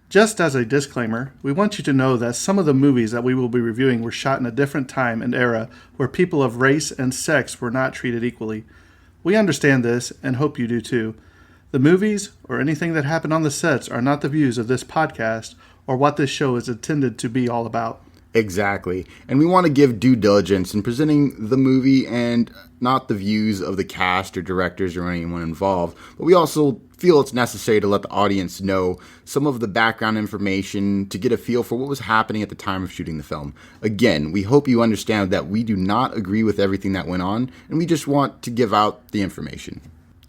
Just as a disclaimer, we want you to know that some of the movies that we will be reviewing were shot in a different time and era where people of race and sex were not treated equally. We understand this and hope you do too. The movies or anything that happened on the sets are not the views of this podcast or what this show is intended to be all about. Exactly. And we want to give due diligence in presenting the movie and not the views of the cast or directors or anyone involved. But we also feel it's necessary to let the audience know some of the background information to get a feel for what was happening at the time of shooting the film. Again, we hope you understand that we do not agree with everything that went on, and we just want to give out the information.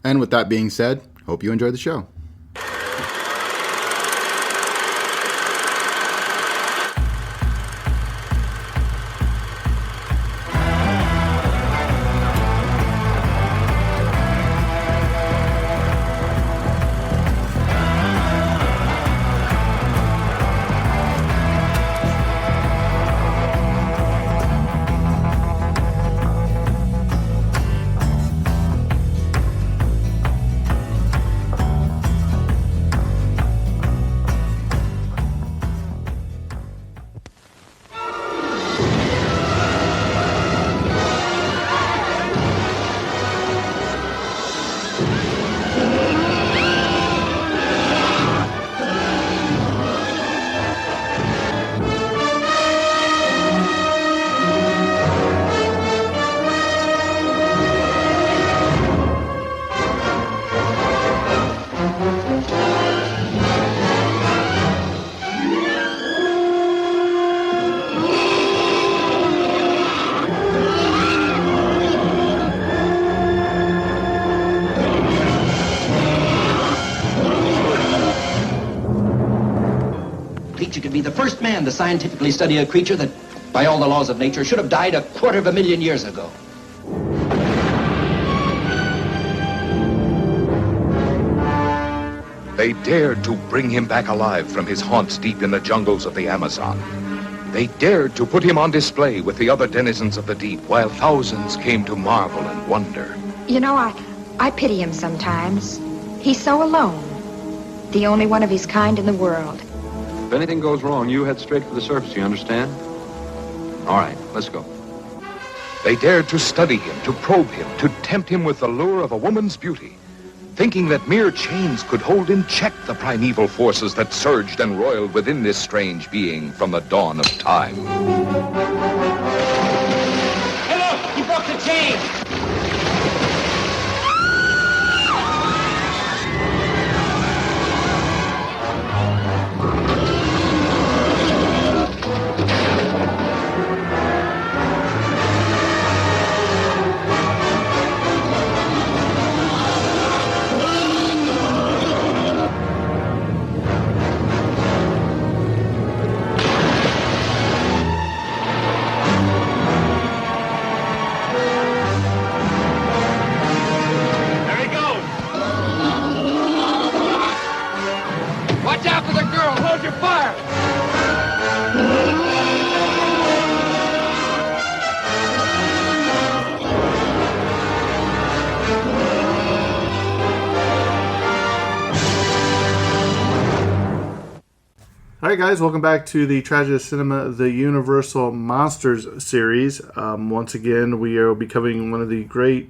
And with that being said, hope you enjoy the show. To scientifically study a creature that, by all the laws of nature, should have died 250,000 years ago. They dared to bring him back alive from his haunts deep in the jungles of the Amazon. They dared to put him on display with the other denizens of the deep, while thousands came to marvel and wonder. You know, I pity him sometimes. He's so alone. The only one of his kind in the world. If anything goes wrong, you head straight for the surface, you understand? All right, let's go. They dared to study him, to probe him, to tempt him with the lure of a woman's beauty, thinking that mere chains could hold in check the primeval forces that surged and roiled within this strange being from the dawn of time. Hey, look! He broke the chain! Alright guys, welcome back to the Tragedy Cinema, the Universal Monsters series. Once again, we will be covering one of the great,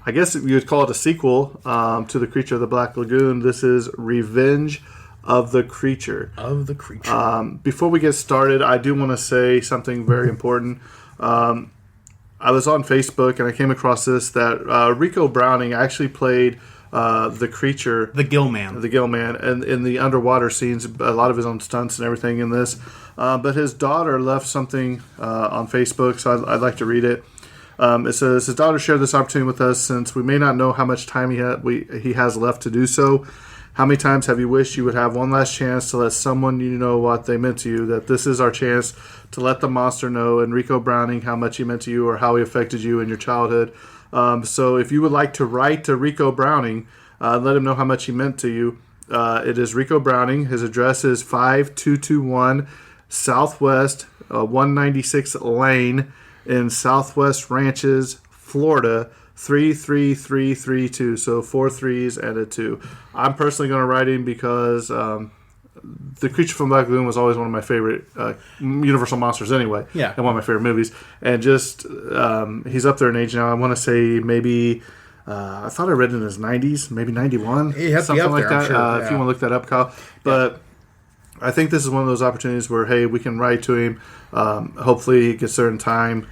I guess you would call it a sequel to The Creature of the Black Lagoon. This is Revenge of the Creature. Before we get started, I do want to say something very important. I was on Facebook and I came across this, that Rico Browning actually played the creature, the Gill Man, and in the underwater scenes, a lot of his own stunts and everything in this. But his daughter left something on Facebook, so I'd like to read it. It says, his daughter shared this opportunity with us since we may not know how much time he has left to do so. How many times have you wished you would have one last chance to let someone you know what they meant to you, that this is our chance to let the monster know, Enrico Browning, how much he meant to you or how he affected you in your childhood. So if you would like to write to Rico Browning, let him know how much he meant to you. It is Rico Browning. His address is 5221 Southwest 196 Lane in Southwest Ranches, Florida, 33332. So 4 3s and a 2. I'm personally going to write him because the Creature from Black Lagoon was always one of my favorite Universal monsters anyway. Yeah. And one of my favorite movies. And just, he's up there in age now. I want to say maybe, I thought I read in his 90s, maybe 91. He has to be something up like there, I'm that. sure, If you want to look that up, Kyle. But I think this is one of those opportunities where, hey, we can write to him. Hopefully he gets there in time.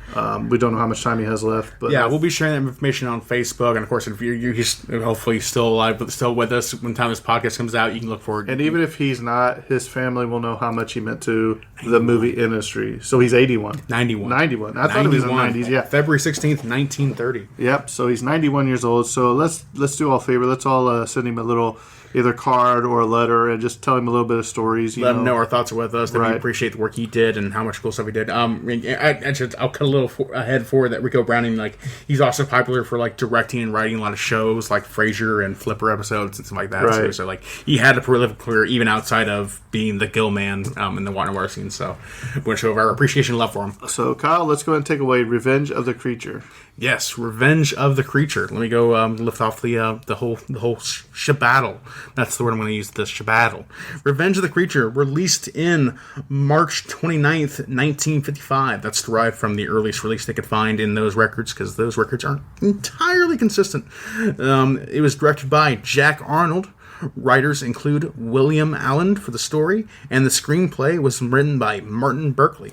We don't know how much time he has left. But yeah, we'll be sharing that information on Facebook. And, of course, if he's hopefully still alive, but still with us when time this podcast comes out, you can look forward. And even if he's not, his family will know how much he meant to the movie industry. So he's 81. 91. I thought he was in the 90s, yeah. February 16th, 1930. Yep, so he's 91 years old. So let's do all a favor. Let's all send him a little either card or a letter and just tell him a little bit of stories. Let him know our thoughts are with us, that we Right. appreciate the work he did and how much cool stuff he did. I'll cut a little ahead for that. Rico Browning, like, he's also popular for like directing and writing a lot of shows like Frasier and Flipper episodes and stuff like that. Right. So like he had a prolific career even outside of being the Gill Man in the Warner scene. So we want to show our appreciation and love for him. So Kyle, let's go ahead and take away Revenge of the Creature. Yes, Revenge of the Creature. Let me go lift off the whole shabattle. That's the word I'm going to use. The shabattle. Revenge of the Creature, released in March 29th, 1955. That's derived from the earliest release they could find in those records, because those records aren't entirely consistent. It was directed by Jack Arnold. Writers include William Allen for the story, and the screenplay was written by Martin Berkeley.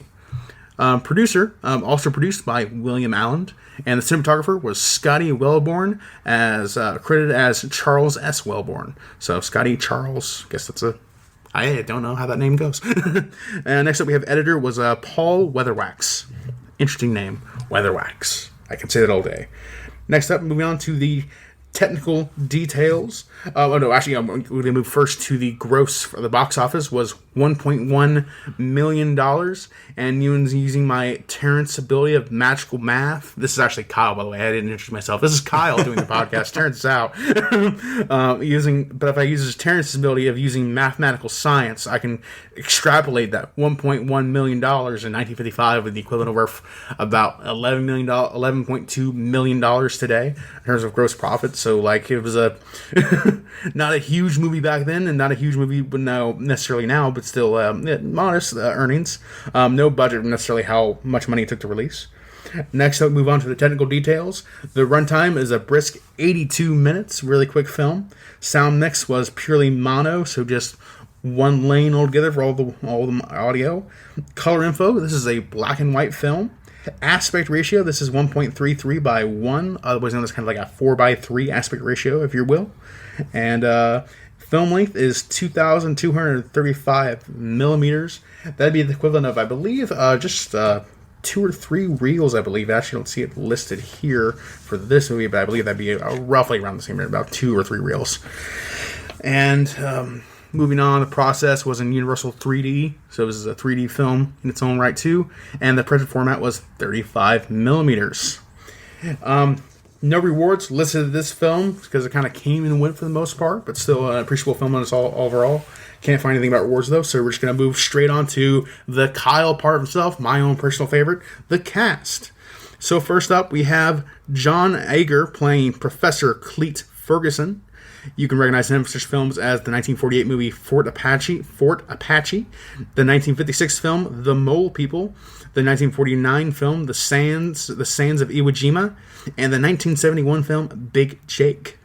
Producer, also produced by William Allen, and the cinematographer was Scotty Wellborn, as credited as Charles S. Wellborn. So Scotty Charles, I guess that's I don't know how that name goes. And next up we have editor was Paul Weatherwax. Interesting name, Weatherwax. I can say that all day. Next up, moving on to the technical details. I'm going to move first to the gross for the box office was $1.1 million, and using my Terrence ability of magical math. This is actually Kyle, by the way. I didn't introduce myself. This is Kyle doing the podcast. Terrence is out. But if I use Terrence's ability of using mathematical science, I can extrapolate that $1.1 million in 1955 with the equivalent of worth about $11.2 million today in terms of gross profit. So, like, it was a not a huge movie back then, and not a huge movie necessarily now, but still modest earnings. No budget necessarily how much money it took to release. Next up, move on to the technical details. The runtime is a brisk 82 minutes, really quick film. Sound mix was purely mono, so just one lane altogether for all the audio. Color info, this is a black and white film. Aspect ratio, this is 1.33 by 1, otherwise known as kind of like a 4 by 3 aspect ratio, if you will. And film length is 2,235 millimeters. That'd be the equivalent of, I believe, just 2 or 3 reels, I believe. Actually, I don't see it listed here for this movie, but I believe that'd be roughly around the same, about 2 or 3 reels. And moving on, the process was in Universal 3D, so this is a 3D film in its own right too, and the printed format was 35 millimeters. No rewards listed in this film because it kind of came and went for the most part, but still an appreciable film on its all overall. Can't find anything about rewards though, so we're just going to move straight on to the Kyle part of himself, my own personal favorite, the cast. So first up, we have John Ager playing Professor Cleet Ferguson. You can recognize him for such films as the 1948 movie Fort Apache, the 1956 film The Mole People, the 1949 film The Sands of Iwo Jima, and the 1971 film Big Jake.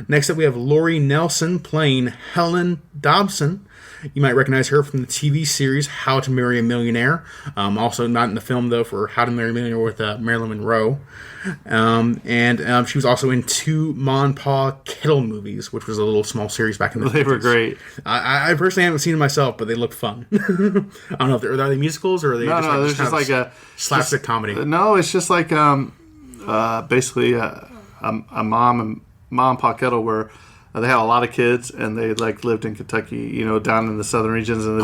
Next up, we have Laurie Nelson playing Helen Dobson. You might recognize her from the TV series How to Marry a Millionaire. Also not in the film, though, for How to Marry a Millionaire with Marilyn Monroe. And she was also in 2 Ma and Pa Kettle movies, which was a little small series back in the 50s. They were great. I personally haven't seen them myself, but they look fun. I don't know if are they musicals or are they just like a slapstick comedy? No, it's just like basically a mom and Pa Kettle where they had a lot of kids, and they lived in Kentucky, down in the southern regions. And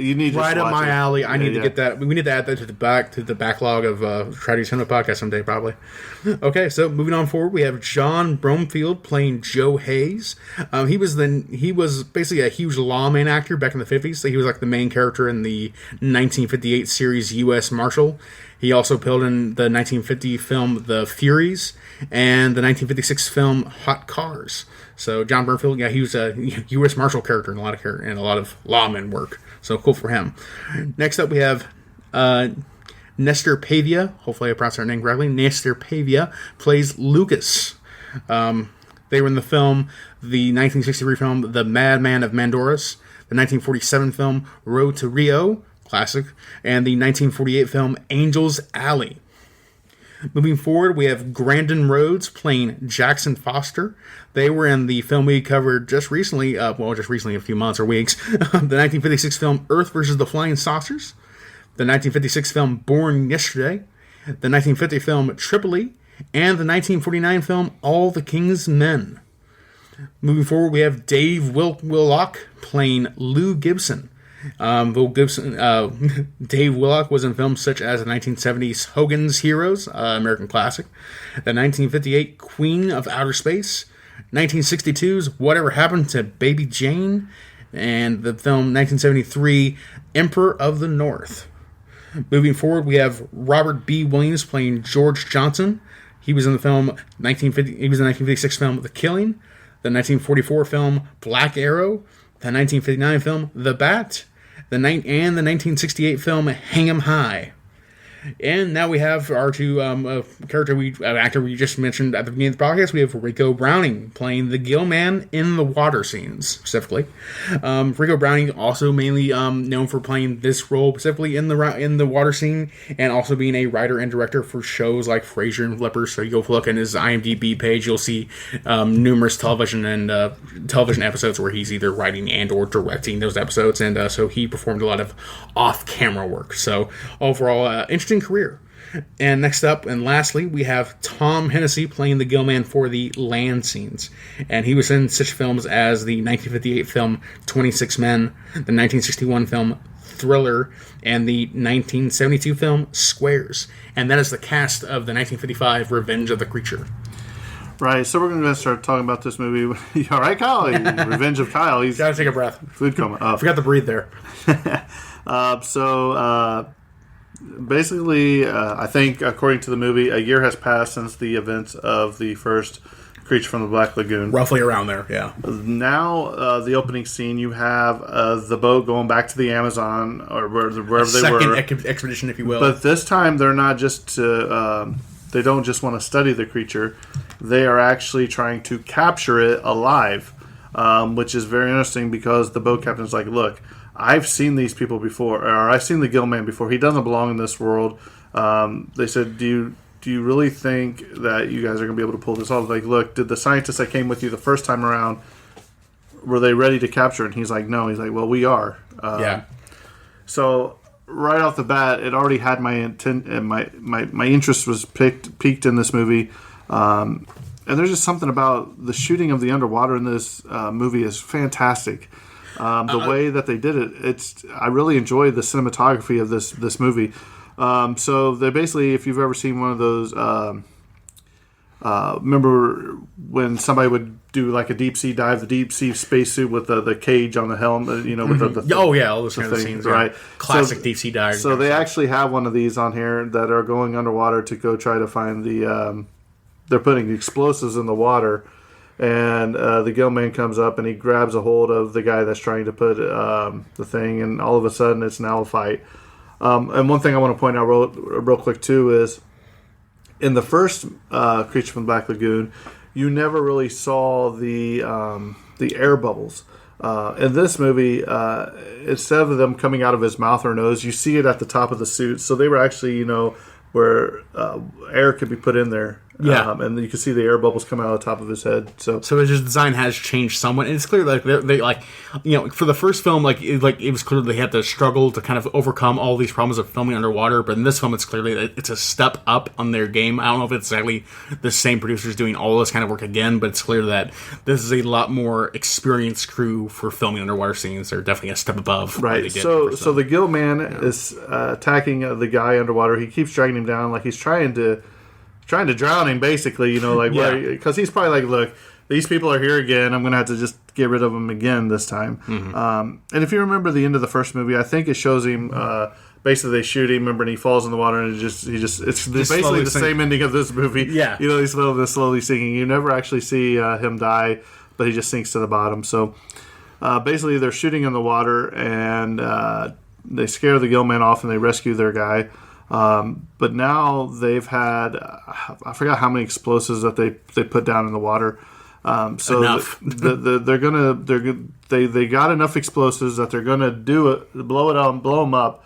you need to right up my alley. I need to get that. We need to add that to the backlog of Try to Cinema podcast someday, probably. Okay, so moving on forward, we have John Bromfield playing Joe Hayes. He was basically a huge lawman actor back in the 50s. So he was like the main character in the 1958 series U.S. Marshal. He also appeared in the 1950 film The Furies and the 1956 film Hot Cars. So John Bernfield, yeah, he was a U.S. Marshal character in a lot of lawman work. So cool for him. Next up, we have Nestor Pavia. Hopefully, I pronounced her name correctly. Nestor Pavia plays Lucas. They were in the film, the 1963 film The Madman of Mandoras, the 1947 film Road to Rio, classic, and the 1948 film Angel's Alley. Moving forward, we have Grandin Rhodes playing Jackson Foster. They were in the film we covered just recently, a few months or weeks, the 1956 film Earth versus the Flying Saucers, the 1956 film Born Yesterday, the 1950 film Tripoli, and the 1949 film All the King's Men. Moving forward, we have Dave Willock playing Lou Gibson. Dave Willock was in films such as the 1970s Hogan's Heroes, American classic, the 1958 Queen of Outer Space, 1962's Whatever Happened to Baby Jane, and the film 1973 Emperor of the North. Moving forward, we have Robert B. Williams playing George Johnson. He was in the film 1950. He was in the 1956 film The Killing, the 1944 film Black Arrow, the 1959 film The Bat, and the 1968 film Hang 'Em High. And now we have our two actor we just mentioned at the beginning of the podcast. We have Rico Browning playing the gill man in the water scenes, specifically. Rico Browning also mainly known for playing this role specifically in the water scene, and also being a writer and director for shows like Frasier and Flippers. So you go look in his IMDb page, you'll see numerous television episodes where he's either writing and or directing those episodes, and so he performed a lot of off-camera work. So overall, interesting career. And next up and lastly, we have Tom Hennessy playing the Gillman for the land scenes, and he was in such films as the 1958 film 26 Men, the 1961 film Thriller, and the 1972 film Squares. And that is the cast of the 1955 Revenge of the Creature. Right, so we're going to start talking about this movie. All right, Kyle? Revenge of Kyle. He's gotta take a breath. Food coma. Forgot to breathe there. Basically, I think, according to the movie, a year has passed since the events of the first Creature from the Black Lagoon. Roughly around there, yeah. Now, the opening scene, you have the boat going back to the Amazon, or wherever they were. Second expedition, if you will. But this time, they're not just they don't just want to study the creature. They are actually trying to capture it alive, which is very interesting because the boat captain's like, look, I've seen these people before, or I've seen the Gill Man before. He doesn't belong in this world. They said, do you really think that you guys are going to be able to pull this off? Like, look, did the scientists that came with you the first time around, were they ready to capture it? And he's like, no. He's like, well, we are. Yeah. So right off the bat, it already had my intent, and my interest was piqued in this movie. And there's just something about the shooting of the underwater in this movie is fantastic. The way that they did it, I really enjoy the cinematography of this movie. So they basically, if you've ever seen one of those, remember when somebody would do like a deep sea dive, the deep sea spacesuit with the cage on the helm, with the all those kind of scenes, right? Yeah. Classic deep sea dive. So they actually have one of these on here that are going underwater to go try to find the. They're putting explosives in the water. And the gill man comes up and he grabs a hold of the guy that's trying to put the thing, and all of a sudden it's now a fight. And one thing I want to point out real quick too is in the first Creature from the Black Lagoon, you never really saw the air bubbles. In this movie, instead of them coming out of his mouth or nose, you see it at the top of the suit. So they were actually, where air could be put in there. Yeah, and you can see the air bubbles come out of the top of his head. So his design has changed somewhat, and it's clear that they for the first film, it was clear they had to struggle to kind of overcome all these problems of filming underwater. But in this film, it's clearly it's a step up on their game. I don't know if it's exactly the same producers doing all this kind of work again, but it's clear that this is a lot more experienced crew for filming underwater scenes. They're definitely a step above. Right. So the gill man is attacking the guy underwater. He keeps dragging him down like he's trying to drown him, basically, because he's probably like, look, these people are here again. I'm going to have to just get rid of them again this time. Mm-hmm. And if you remember the end of the first movie, I think it shows him basically they shoot him, remember, and he falls in the water, and it's basically the same ending of this movie. Yeah. He's slowly sinking. You never actually see him die, but he just sinks to the bottom. So basically they're shooting in the water, and they scare the Gillman off, and they rescue their guy. But now they've had, I forgot how many explosives that they put down in the water. So enough. They got enough explosives that they're gonna blow them up.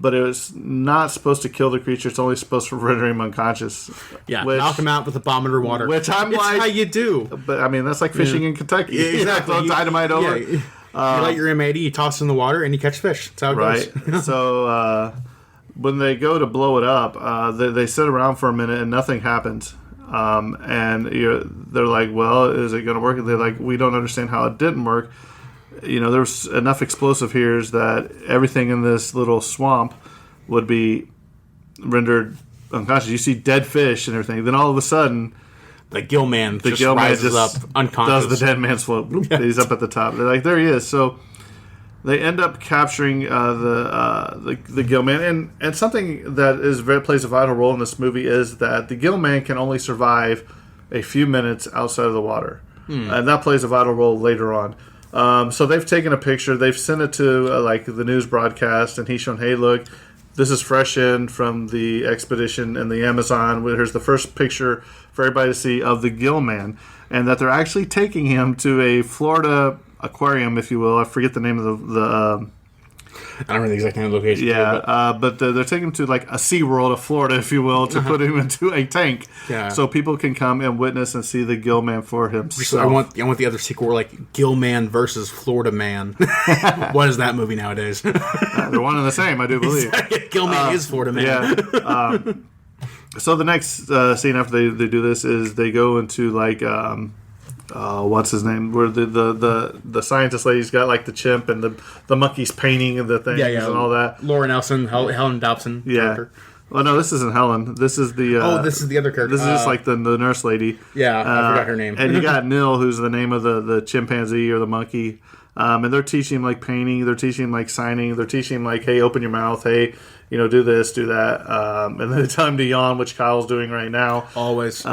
But it was not supposed to kill the creature. It's only supposed to render him unconscious. Yeah, knock him out with a bomb under water. Which I'm it's like, how you do. But I mean, that's like fishing in Kentucky. Yeah, exactly. Throw dynamite over. Yeah, you light your M80, you toss it in the water, and you catch fish. That's how it goes. Right. So when they go to blow it up, they sit around for a minute and nothing happens. And they're like, well, is it going to work? And they're like, we don't understand how it didn't work. There's enough explosive here that everything in this little swamp would be rendered unconscious. You see dead fish and everything. Then all of a sudden, the Gillman rises up unconscious. Does the dead man float. Yes. He's up at the top. They're like, there he is. So they end up capturing the Gillman. And something that plays a vital role in this movie is that the Gillman can only survive a few minutes outside of the water. And that plays a vital role later on. So they've taken a picture. They've sent it to the news broadcast, and he's shown, hey, look, this is fresh in from the expedition in the Amazon. Here's the first picture for everybody to see of the Gillman, and that they're actually taking him to a Florida aquarium, if you will. I forget the name of the I don't know the exact name of the location. Yeah, but they're taking him to like a SeaWorld of Florida, if you will, to put him into a tank. Yeah. So people can come and witness and see the Gillman for himself. So I want the other sequel where like Gillman versus Florida Man. What is that movie nowadays? They're one and the same, I do believe. Gillman is Florida Man. Yeah. So the next scene after they do this is they go into like what's his name? Where the scientist lady's got like the chimp and the monkey's painting the things and all that. Laura Nelson, Helen Dobson. Yeah. Character. Oh no, this isn't Helen. This is the. This is the other character. This is just like the nurse lady. Yeah, I forgot her name. And you got Nil, who's the name of the chimpanzee or the monkey. And they're teaching him like painting. They're teaching him like signing. They're teaching him like, hey, open your mouth. Hey, do this, do that. And then they tell him to yawn, which Kyle's doing right now. Always.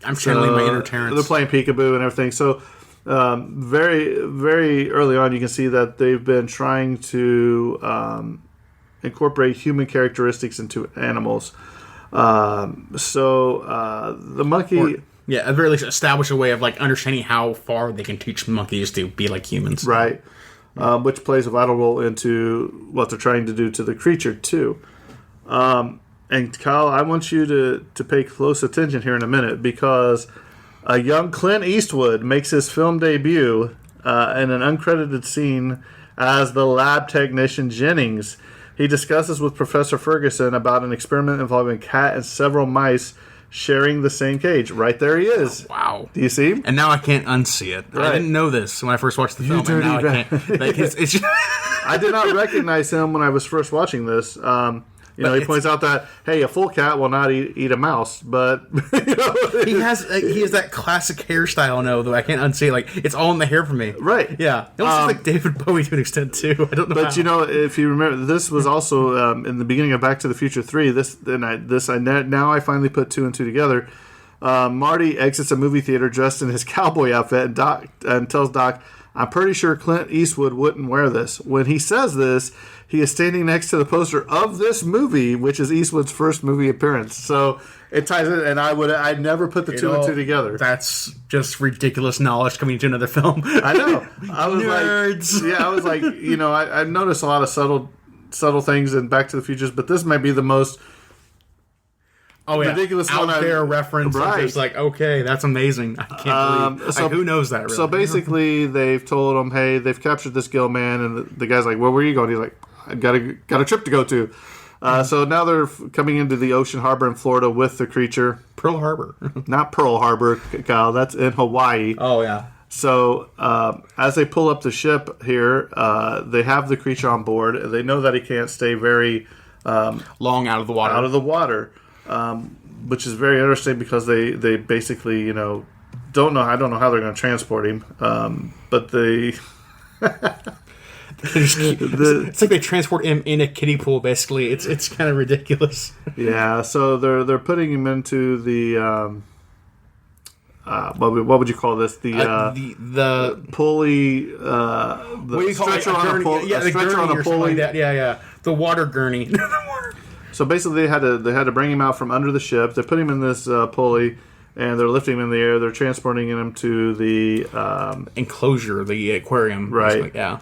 I'm channeling my inner Terrence. They're playing peekaboo and everything. So very, very early on, you can see that they've been trying to incorporate human characteristics into animals. The monkey... at the very least, establish a way of like understanding how far they can teach monkeys to be like humans. Right. Which plays a vital role into what they're trying to do to the creature, too. And Kyle, I want you to pay close attention here in a minute, because a young Clint Eastwood makes his film debut in an uncredited scene as the lab technician Jennings. He discusses with Professor Ferguson about an experiment involving a cat and several mice sharing the same cage. Right there he is. Oh, wow. Do you see him? And now I can't unsee it. Right. I didn't know this when I first watched the film. And now I can't. Like, it's just... I did not recognize him when I was first watching this. He points out that, hey, a full cat will not eat a mouse, but he has that classic hairstyle, though I can't unsee it. Like, it's all in the hair for me. Right. Yeah. It looks like David Bowie to an extent too. I don't know. But how. If you remember, this was also in the beginning of Back to the Future 3. Now I finally put two and two together. Marty exits a movie theater dressed in his cowboy outfit and tells Doc, I'm pretty sure Clint Eastwood wouldn't wear this. When he says this, he is standing next to the poster of this movie, which is Eastwood's first movie appearance. So it ties in, and I'd never put the two and two together. That's just ridiculous knowledge coming into another film. I know. I was Nerds. I was like, I noticed a lot of subtle things in Back to the Futures, but this might be the most ridiculous out one there reference. Right. I'm just like, okay, that's amazing. I can't believe. Who knows that? Really? So basically, they've told him, hey, they've captured this Gillman, and the guy's like, where were you going? He's like, I got a trip to go to. So now they're coming into the ocean harbor in Florida with the creature. Pearl Harbor. Not Pearl Harbor, Kyle. That's in Hawaii. Oh, yeah. So as they pull up the ship here, they have the creature on board. They know that he can't stay very long out of the water. Which is very interesting because they basically, don't know. I don't know how they're going to transport him. But they... It's like they transport him in a kiddie pool. Basically, it's kind of ridiculous. Yeah, so they're putting him into the what would you call this? The pulley. What do you call it? Stretcher on a pulley. Yeah, the Stretcher gurney on a or something pulley. like that. Yeah. The water gurney. So basically, they had to bring him out from under the ship. They put him in this pulley, and they're lifting him in the air. They're transporting him to the enclosure, the aquarium. Right. Yeah.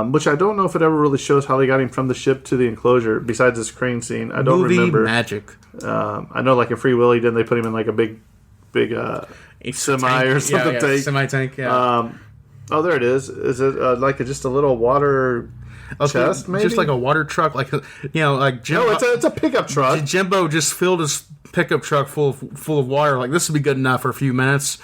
Which I don't know if it ever really shows how they got him from the ship to the enclosure. Besides this crane scene, I don't remember. Magic. I know, like in Free Willy, didn't they put him in like a big semi or something? Yeah, tank? Semi tank. Yeah. Oh, there it is. Is it like just a little water chest? Maybe Just like a water truck, like like Jimbo. No, it's a pickup truck. Jimbo just filled his pickup truck full of water. Like, this would be good enough for a few minutes.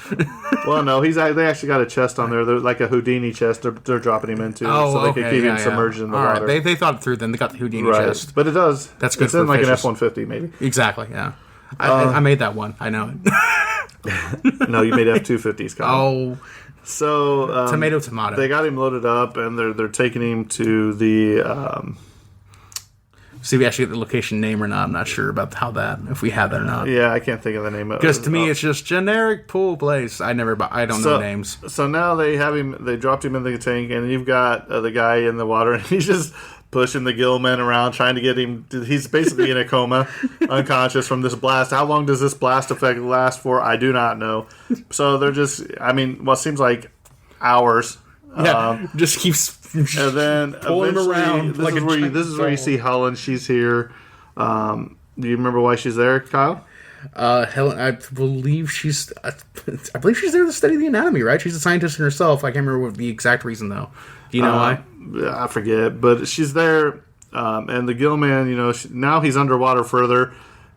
Well, no, they actually got a chest on there. They're like a Houdini chest. They're dropping him into, so they can keep him submerged in the water. Right. They thought it through. Then they got the Houdini Right, chest. but it does. That's good. It's for in like fishes. an F-150 maybe. Exactly. Yeah. I made that one. I know it. No, you made F-250s, Kyle. Oh. So Tomato. They got him loaded up, and they're taking him to the. See if we actually get the location name or not. I'm not sure about if we have that or not. Yeah, I can't think of the name of it. Because to me, it's just generic pool place. I don't know names. So now they have him. They dropped him in the tank, and you've got the guy in the water, and he's just pushing the gillman around, trying to get him. He's basically in a coma, unconscious from this blast. How long does this blast effect last for? I do not know. So they're just. I mean, what seems like hours. Yeah, just keeps. And then pulling him around. This is where you see Helen. She's here. Do you remember why she's there, Kyle? Helen, I believe she's there to study the anatomy, right? She's a scientist in herself. I can't remember what the exact reason though. Do you know why? I forget, but she's there, and the Gillman, now he's underwater further.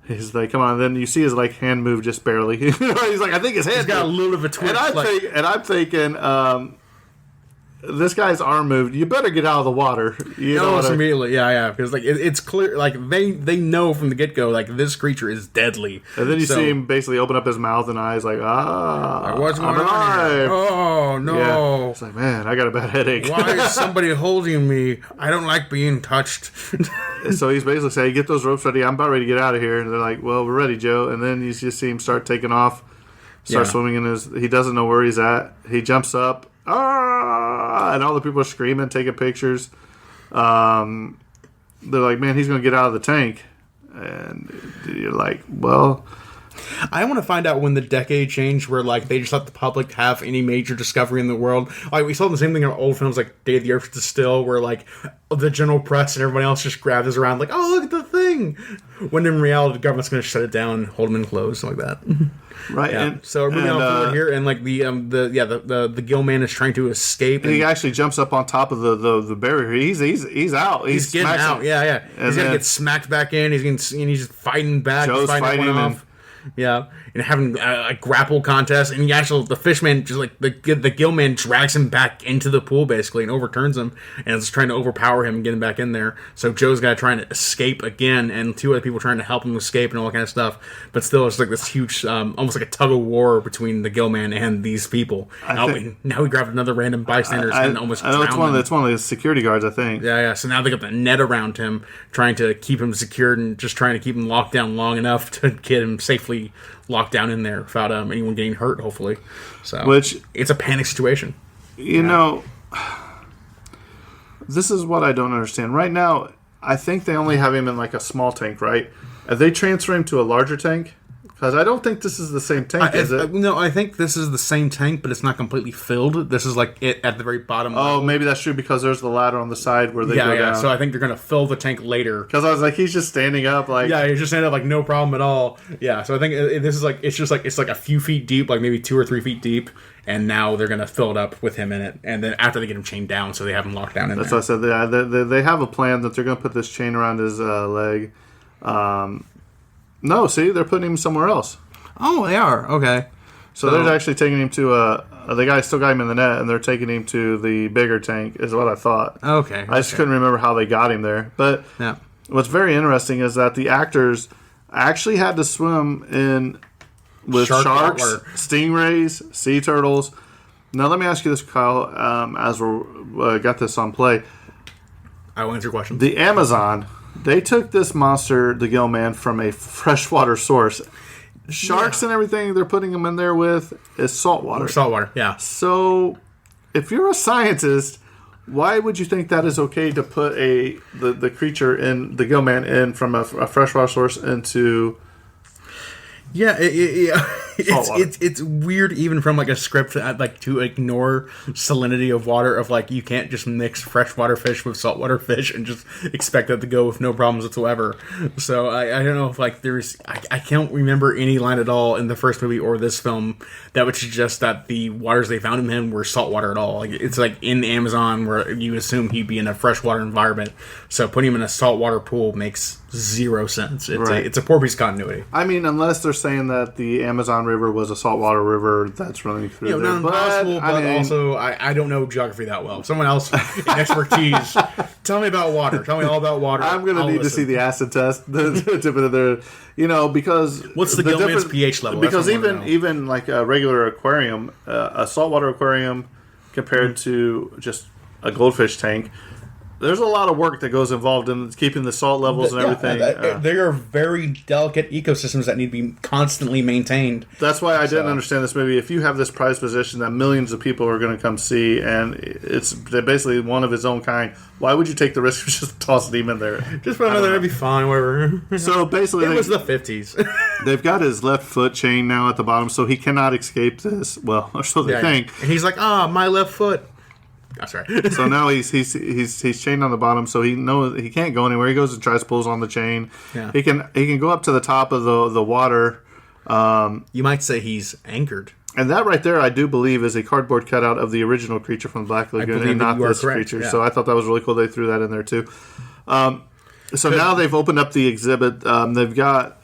He's like, come on. And then you see his hand move just barely. He's like, I think his hand. He's got a little bit of a twitch. And I'm thinking, this guy's arm moved. You better get out of the water. Immediately, yeah, because it's clear, they know from the get go, this creature is deadly. And then you see him basically open up his mouth and eyes, what's going on here? Oh no! Yeah. It's like, man, I got a bad headache. Why is somebody holding me? I don't like being touched. So he's basically saying, get those ropes ready. I'm about ready to get out of here. And they're like, well, we're ready, Joe. And then you just see him start taking off, swimming in his. He doesn't know where he's at. He jumps up. And all the people are screaming, taking pictures. They're like, man, he's going to get out of the tank. And you're like, well... I want to find out when the decade changed where, they just let the public have any major discovery in the world. We saw the same thing in old films like Day of the Earth Stood Still, where, the general press and everybody else just grabbed us around, oh, look at the thing! When in reality, the government's going to shut it down and hold them in closed, like that. Right. Yeah. So we're moving on forward here, and the gill man is trying to escape. And he actually jumps up on top of the barrier. He's out. He's getting out. Yeah. He's gonna get smacked back in. He's just fighting back. Joe's fighting him. Off. Yeah, and having a grapple contest, and the fishman just the gillman drags him back into the pool basically and overturns him, and is trying to overpower him and get him back in there. So Joe's got trying to escape again, and two other people trying to help him escape and all that kind of stuff. But still, it's this huge, almost like a tug of war between the gillman and these people. Now we grabbed another random bystanders and almost drowned him. It's one of the security guards, I think. Yeah. So now they got the net around him, trying to keep him secured and just trying to keep him locked down long enough to get him safely locked down in there without anyone getting hurt, hopefully. So it's a panic situation. This is what I don't understand. Right now, I think they only have him in a small tank, right? Are they transferring him to a larger tank? Because I don't think this is the same tank, is it? No, I think this is the same tank, but it's not completely filled. This is it at the very bottom. Oh, maybe that's true because there's the ladder on the side where they go down. So I think they're going to fill the tank later. Because I was like, he's just standing up, Yeah, he's just standing up, no problem at all. Yeah, so I think this is it's a few feet deep, maybe 2 or 3 feet deep, and now they're going to fill it up with him in it, and then after they get him chained down, so they have him locked down in there. That's what I said. They have a plan that they're going to put this chain around his leg. No, see, they're putting him somewhere else. Oh, they are. Okay. So they're actually taking him to the guy still got him in the net, and they're taking him to the bigger tank, is what I thought. Okay. I just couldn't remember how they got him there. But what's very interesting is that the actors actually had to swim in with sharks, stingrays, sea turtles. Now, let me ask you this, Kyle, as we got this on play. I will answer your question. The Amazon, they took this monster, the gill man, from a freshwater source. Sharks and everything they're putting them in there with is saltwater. Or saltwater, yeah. So, if you're a scientist, why would you think that is okay to put the creature in, the gill man, in from a freshwater source into... Yeah, it's weird even from like a script like to ignore salinity of water, of like you can't just mix freshwater fish with saltwater fish and just expect that to go with no problems whatsoever. So I don't know if like I can't remember any line at all in the first movie or this film that would suggest that the waters they found him in were saltwater at all. Like it's like in the Amazon where you assume he'd be in a freshwater environment, so putting him in a saltwater pool makes zero sense. It's a poor piece of continuity. I mean, unless they're saying that the Amazon River was a saltwater river that's running through there. Not impossible, but also I don't know geography that well. Someone else in expertise, tell me about water. Tell me all about water. I'm going to need to see the acid test. Because what's the Gilman's pH level? Because even like a regular aquarium, a saltwater aquarium compared to just a goldfish tank, there's a lot of work that goes involved in keeping the salt levels and everything. They are very delicate ecosystems that need to be constantly maintained. That's why I didn't understand this movie. If you have this prized position that millions of people are going to come see, and it's basically one of its own kind, why would you take the risk of just tossing him in there? Just put him in there, it'd be fine, whatever. So basically... It was the 50s. They've got his left foot chained now at the bottom, so he cannot escape this. Well, or so they think. And he's like, my left foot. Oh, sorry. So now he's chained on the bottom, so he knows he can't go anywhere. He goes and tries to pulls on the chain. Yeah. He can go up to the top of the water. You might say he's anchored. And that right there, I do believe, is a cardboard cutout of the original creature from the Black Lagoon, and not this creature. Yeah. So I thought that was really cool. They threw that in there too. So now they've opened up the exhibit. They've got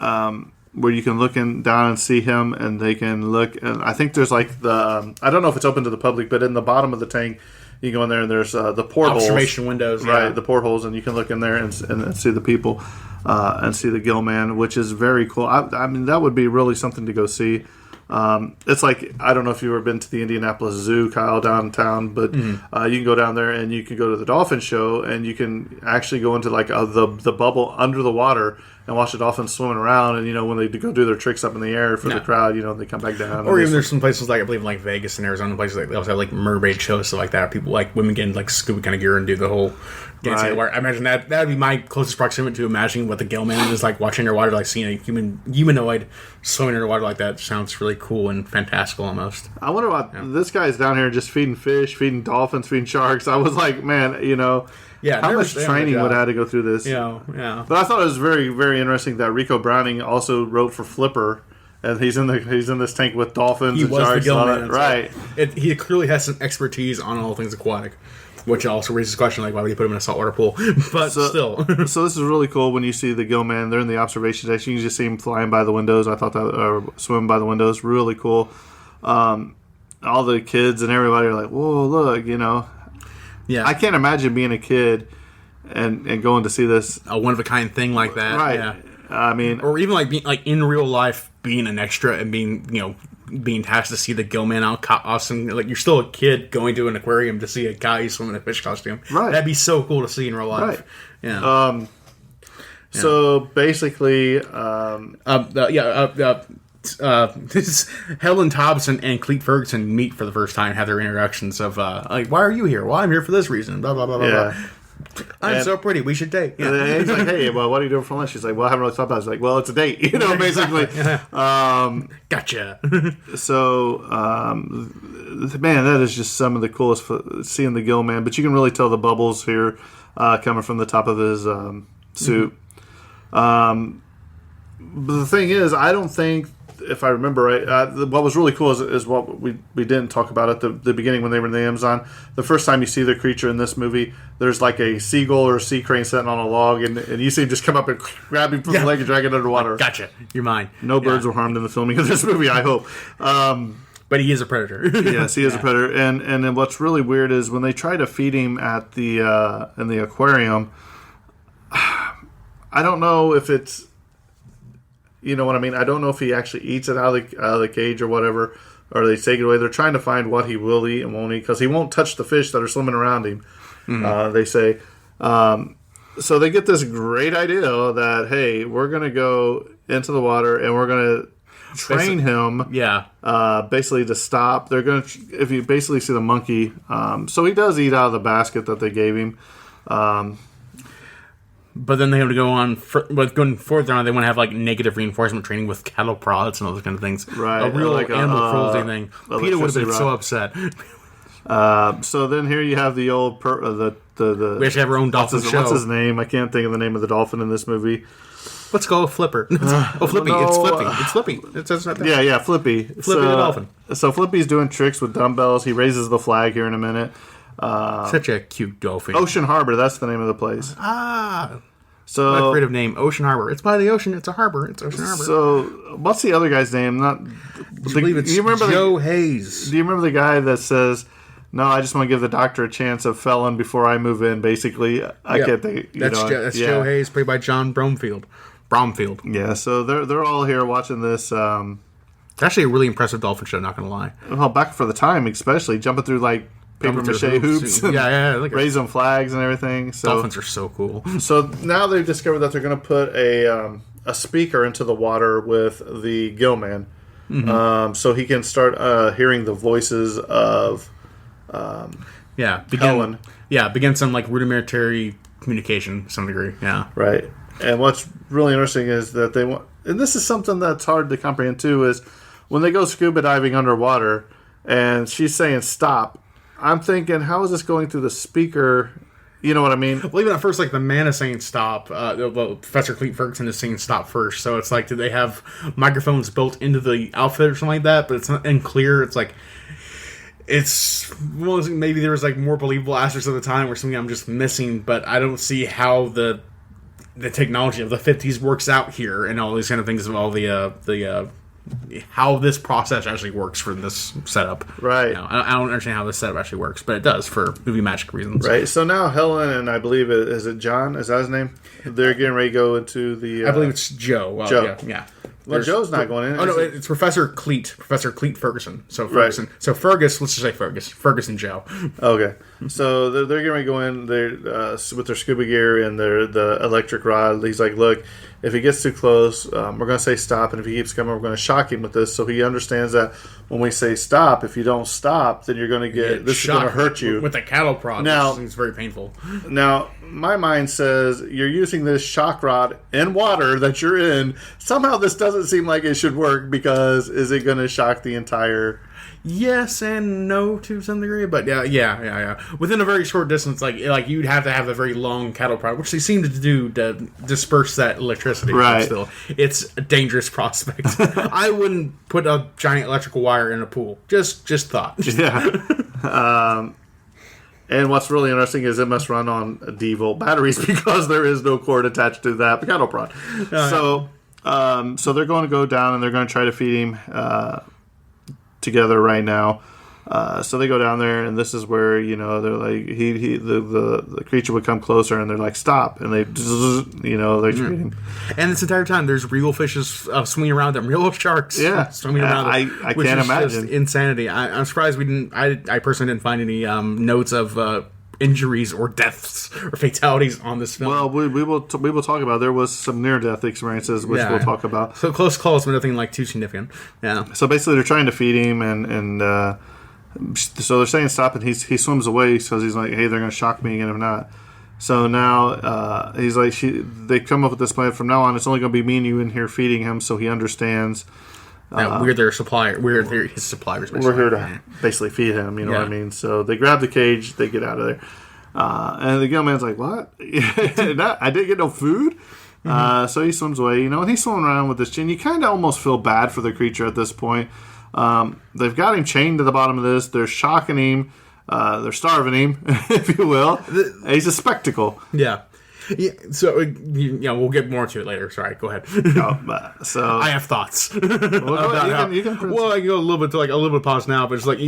where you can look down and see him, and they can look. And I think there's like I don't know if it's open to the public, but in the bottom of the tank, you go in there and there's the portholes. Observation windows. Right, the portholes, and you can look in there and see the people and see the gill man, which is very cool. I mean, that would be really something to go see. It's like, I don't know if you've ever been to the Indianapolis Zoo, Kyle, downtown, but you can go down there and you can go to the dolphin show, and you can actually go into like the bubble under the water and watch the dolphins swimming around, and when they go do their tricks up in the air for the crowd, they come back down. Or even there's some places like, I believe, like Vegas and Arizona, places like they also have like mermaid shows, stuff like that. People like women getting like scuba kind of gear and do the whole dancing in the water. I imagine that'd be my closest proximity to imagining what the gill man is like, watching underwater, like seeing a humanoid swimming underwater like that. Sounds really cool and fantastical almost. I wonder about this guy's down here just feeding fish, feeding dolphins, feeding sharks. I was like, man, how much training would I have to go through this? Yeah. But I thought it was very, very interesting that Rico Browning also wrote for Flipper, and he's in this tank with dolphins and sharks. Right. He clearly has some expertise on all things aquatic, which also raises the question, like, why would you put him in a saltwater pool? But still. So this is really cool when you see the gill man. They're in the observation deck. You can just see him flying by the windows. I thought that, swimming by the windows, really cool. All the kids and everybody are like, whoa, look, Yeah, I can't imagine being a kid and going to see this a one of a kind thing like that, right? Yeah. I mean, or even like being like in real life, being an extra and being tasked to see the gill man out awesome. Like you're still a kid going to an aquarium to see a guy swim in a fish costume. Right, that'd be so cool to see in real life. Right. Yeah. So basically, Helen Thompson and Cleet Ferguson meet for the first time, have their introductions of like, why are you here? Well, I'm here for this reason. Blah blah blah blah. Yeah. I'm so pretty. We should date. Yeah. And he's like, hey, well, what are you doing for lunch? She's like, well, I haven't really thought about it. He's like, well, it's a date, basically. Gotcha. So, man, that is just some of the coolest seeing the gill man. But you can really tell the bubbles here coming from the top of his suit. Mm-hmm. But the thing is, I don't think, if I remember right, what was really cool is what we didn't talk about at the beginning when they were in the Amazon. The first time you see the creature in this movie, there's like a seagull or a sea crane sitting on a log, and you see him just come up and grab him from the leg and drag it underwater. Gotcha. You're mine. No birds were harmed in the filming of this movie, I hope. But he is a predator. Yes, he is a predator. And then what's really weird is when they try to feed him at the in the aquarium, I don't know if it's... You know what I mean? I don't know if he actually eats it out of the cage or whatever, or they take it away. They're trying to find what he will eat and won't eat, because he won't touch the fish that are swimming around him, they say. So they get this great idea that, hey, we're going to go into the water and we're going to train him. Yeah. Basically to stop. They're going to, if you basically see the monkey, so he does eat out of the basket that they gave him. But then they have to go on, but going further on, they want to have like negative reinforcement training with cattle prods and all those kind of things. Right. A real like animal cruelty thing. Peter would have been so rod. upset. So then here you have the old the We actually have our own dolphin show. What's his name? I can't think of the name of the dolphin in this movie. Let's go Flipper. Flippy. no, It's Flippy. It's Flippy. It's not that. Yeah, Flippy. Flippy the dolphin. So Flippy's doing tricks with dumbbells. He raises the flag here in a minute. Such a cute dolphin. Ocean Harbor, that's the name of the place. Ah. So What a creative name. Ocean Harbor. It's by the ocean. It's a harbor. It's Ocean Harbor. So what's the other guy's name? I believe it's Joe Hayes. Do you remember the guy that says, "No, I just want to give the doctor a chance of felon before I move in"? Basically, I can't think. That's Joe Hayes, played by John Bromfield. Yeah, so they're all here watching this. It's actually a really impressive dolphin show. Not gonna lie. Well, back for the time, especially jumping through like paper mache hoops, and Yeah. raising flags and everything. So Dolphins are so cool. So now they've discovered that they're going to put a speaker into the water with the gill man, so he can start hearing the voices of Helen. Begin some like rudimentary communication to some degree. Yeah. Right. And what's really interesting is that they want, and this is something that's hard to comprehend too, is when they go scuba diving underwater and she's saying stop, I'm thinking, how is this going through the speaker? You know what I mean? Well, even at first, like the man is saying stop. Professor Cleet Ferguson is saying stop first. So it's like, do they have microphones built into the outfit or something like that? But it's not unclear. It's like, maybe there was like more believable aspects of the time or something I'm just missing. But I don't see how the technology of the 50s works out here and all these kind of things of all the how this process actually works for this setup. Right. You know, I don't understand how this setup actually works, but it does for movie magic reasons. Right. So now Helen and I believe is it John? Is that his name? They're getting ready to go into the. I believe it's Joe. Well, Joe. Yeah. Well, Joe's not going in. Oh no, it's Professor Cleet Ferguson. So Ferguson. Right. So Fergus. Let's just say Fergus and Joe. Okay. So they're getting ready to go in. They're with their scuba gear and the electric rod. He's like, look, if he gets too close, we're going to say stop, and if he keeps coming, we're going to shock him with this. So he understands that when we say stop, if you don't stop, then you're going to get this is going to hurt you with the cattle prod. Now it's very painful. Now my mind says you're using this shock rod in water that you're in. Somehow this doesn't seem like it should work because is it going to shock the entire? Yes and no to some degree, but yeah. Within a very short distance, like you'd have to have a very long cattle prod, which they seem to do to disperse that electricity. Right. But still, it's a dangerous prospect. I wouldn't put a giant electrical wire in a pool. Just thought. Yeah. And what's really interesting is it must run on D-volt batteries because there is no cord attached to that cattle prod. So they're going to go down and they're going to try to feed him together right now. So they go down there, and this is where they're like the creature would come closer, and they're like stop, and they they treat him. And this entire time, there's real fishes swimming around them, real sharks, swimming around them. I can't imagine. Just insanity. I'm surprised we didn't. I personally didn't find any notes of injuries or deaths or fatalities on this film. Well, we will talk about. There was some near death experiences, which we'll talk about. So close calls, but nothing like too significant. Yeah. So basically, they're trying to feed him, and so they're saying stop, and he swims away because he's like, hey, they're going to shock me again if not. So now he's like, they come up with this plan. From now on, it's only going to be me and you in here feeding him, so he understands. We're their supplier. We're his suppliers. Basically. We're here to basically feed him. You know what I mean? So they grab the cage, they get out of there, and the gill man's like, "What? I didn't get no food." So he swims away. And he's swimming around with this chin. You kind of almost feel bad for the creature at this point. They've got him chained to the bottom of this. They're shocking him. They're starving him, if you will. He's a spectacle. Yeah. Yeah, so we'll get more to it later. Sorry, go ahead. So I have thoughts. You can I can go a little bit to a little bit pause now, but it's like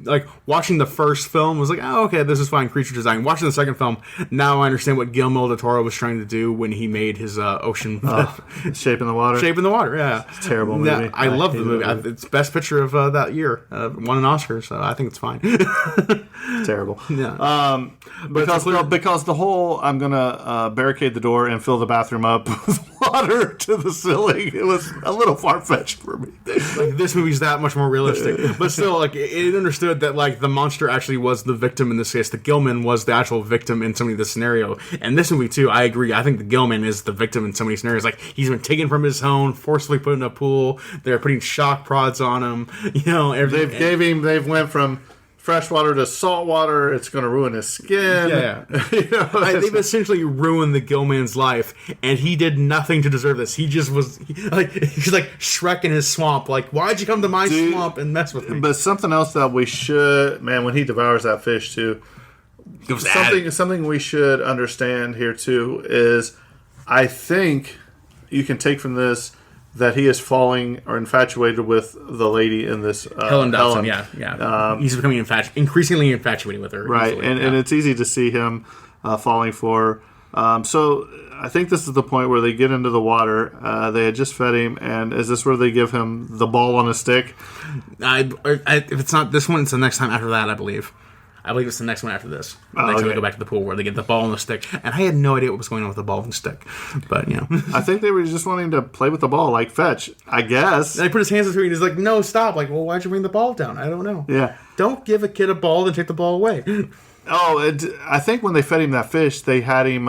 like watching the first film was like, oh, okay, this is fine creature design. Watching the second film, now I understand what Guillermo del Toro was trying to do when he made his ocean Shape in the Water. Shape in the Water. Yeah, it's a terrible movie. Yeah, I love the movie. It's best picture of that year. Won an Oscar, so I think it's fine. It's terrible. Yeah. Because the whole I'm gonna barricade the door and fill the bathroom up with water to the ceiling. It was a little far fetched for me. Like, this movie's that much more realistic, but still, like, it understood that like the monster actually was the victim in this case. The Gillman was the actual victim in so many of the scenario. And this movie too, I agree. I think the Gillman is the victim in so many scenarios. Like, he's been taken from his home, forcibly put in a pool. They're putting shock prods on him. You know, everything. They've went from freshwater to saltwater. It's going to ruin his skin. Yeah. They've essentially ruined the Gillman's life, and he did nothing to deserve this. He just was he's like Shrek in his swamp. Like, why'd you come to my swamp and mess with me? But something else that we should, man, when he devours that fish too, something we should understand here too is, I think you can take from this that he is falling or infatuated with the lady in this Helen Dawson. Yeah. He's becoming increasingly infatuated with her. Right, and it's easy to see him falling for her. So I think this is the point where they get into the water. They had just fed him, and is this where they give him the ball on a stick? If it's not this one, it's the next time after that, I believe. I believe it's the next one after this. Next time they go back to the pool where they get the ball and the stick. And I had no idea what was going on with the ball and the stick. But, you know. I think they were just wanting to play with the ball, like fetch, I guess. And he put his hands into it and he's like, no, stop. Like, well, why'd you bring the ball down? I don't know. Yeah. Don't give a kid a ball and take the ball away. I think when they fed him that fish, they had him,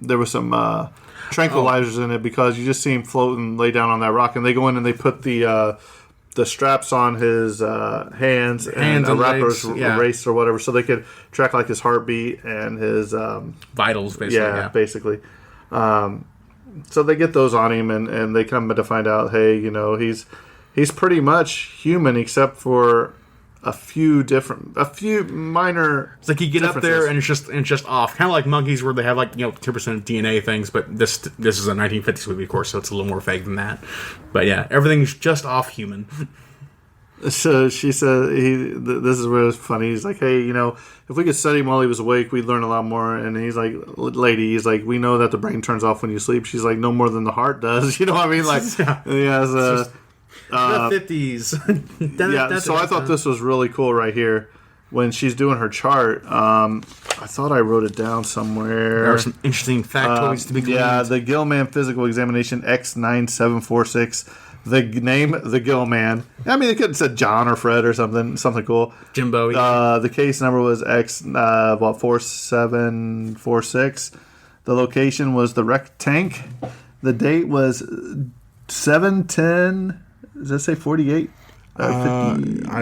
there was some tranquilizers in it because you just see him float and lay down on that rock. And they go in and they put the straps on his hands and a wrapper's race or whatever, so they could track like his heartbeat and his vitals, basically. Basically. So they get those on him, and they come to find out, hey, you know, he's pretty much human except for a few minor. It's like you get up there and it's just off, kind of like monkeys where they have like 2% DNA things, but this is a 1950s movie, of course, so it's a little more vague than that. But yeah, everything's just off human. So she said, this is where it's funny. He's like, hey, you know, if we could study him while he was awake, we'd learn a lot more. And he's like, lady, he's like, we know that the brain turns off when you sleep. She's like, no more than the heart does. You know what I mean? Like, the 50s. So I thought this was really cool right here. When she's doing her chart, I thought I wrote it down somewhere. There are some interesting factoids to be gleaned. Yeah, the Gillman Physical Examination X9746. The name, the Gillman. I mean, it could have said John or Fred or something cool. Jimbo. Yeah. The case number was X4746. The location was the wrecked tank. The date was 7/10. Does that say 48? I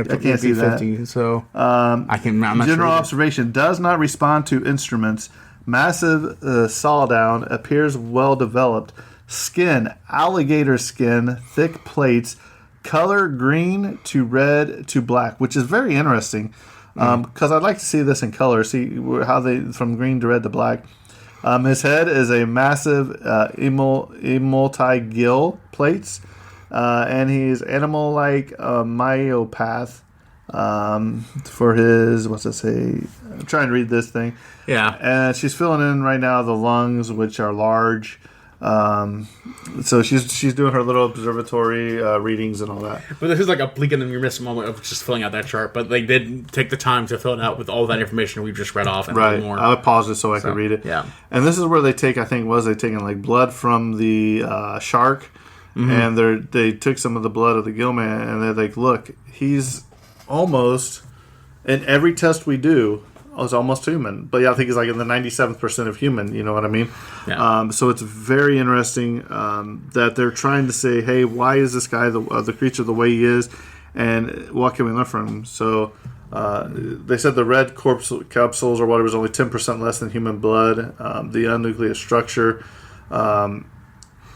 can't see 50, that. So I'm not general sure observation does not respond to instruments. Massive sawdown appears well developed. Skin, alligator skin, thick plates, color green to red to black, which is very interesting because I'd like to see this in color. See how they from green to red to black. His head is a massive multi-gill plates. And he's animal-like myopath for his, what's it say? I'm trying to read this thing. Yeah. And she's filling in right now the lungs, which are large. So she's doing her little observatory readings and all that. But this is like a blink in the miss moment of just filling out that chart. But they did take the time to fill it out with all that information we've just read off and right. more. I would pause it so I could read it. Yeah. And this is where they take, I think, they taking like blood from the shark. Mm-hmm. And they took some of the blood of the Gillman, and they're like, look, he's almost, in every test we do, is almost human. But yeah, I think he's like in the 97th% of human, you know what I mean? Yeah. So it's very interesting that they're trying to say, hey, why is this guy, the creature, the way he is, and what can we learn from him? So they said the red capsules or whatever is only 10% less than human blood. The unnucleated structure...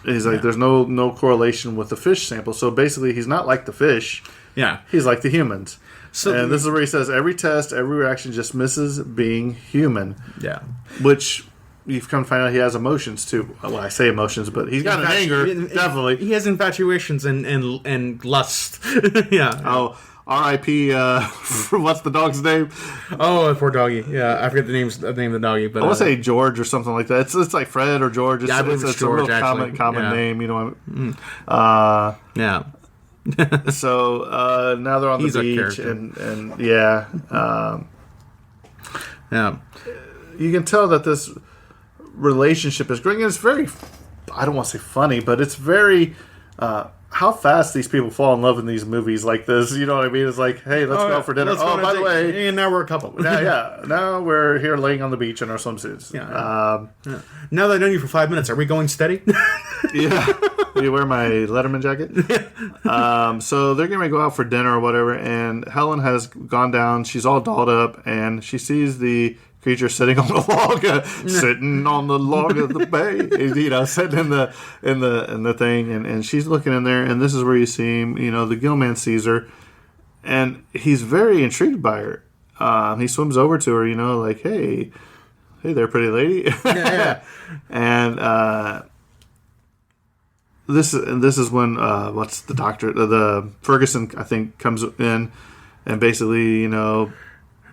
he's like, there's no correlation with the fish sample. So basically, he's not like the fish. Yeah. He's like the humans. So and this is where he says, every test, every reaction just misses being human. Yeah. Which you've come to find out he has emotions, too. Well, I say emotions, but he's got an anger, definitely. He has infatuations and lust. Yeah. R.I.P. What's the dog's name? Oh, poor doggy. Yeah, I forget the name of the doggy, but I want to say George or something like that. It's like Fred or George. It's, Yeah, I believe it's it's a real George, actually. common Yeah. name. You know. yeah. So now they're on He's the a beach, character. and yeah, Yeah. you can tell that this relationship is growing. And it's very, I don't want to say funny, but it's very. How fast these people fall in love in these movies like this. You know what I mean? It's like, hey, let's go out for dinner. Let's go Oh, on a by the date. way, And now we're a couple. now we're here laying on the beach in our swimsuits. Yeah. Now that I've known you for 5 minutes, are we going steady? Yeah. You wear my Letterman jacket? So they're going to go out for dinner or whatever, and Helen has gone down. She's all dolled up, and she sees the creature sitting on the log, sitting on the log of the bay, you know, sitting in the thing, and she's looking in there, and this is where you see him. You know, the gill man sees her, and he's very intrigued by her. He swims over to her, you know, like, hey there, pretty lady. Yeah. And this is when what's the doctor, the Ferguson, I think, comes in and basically, you know,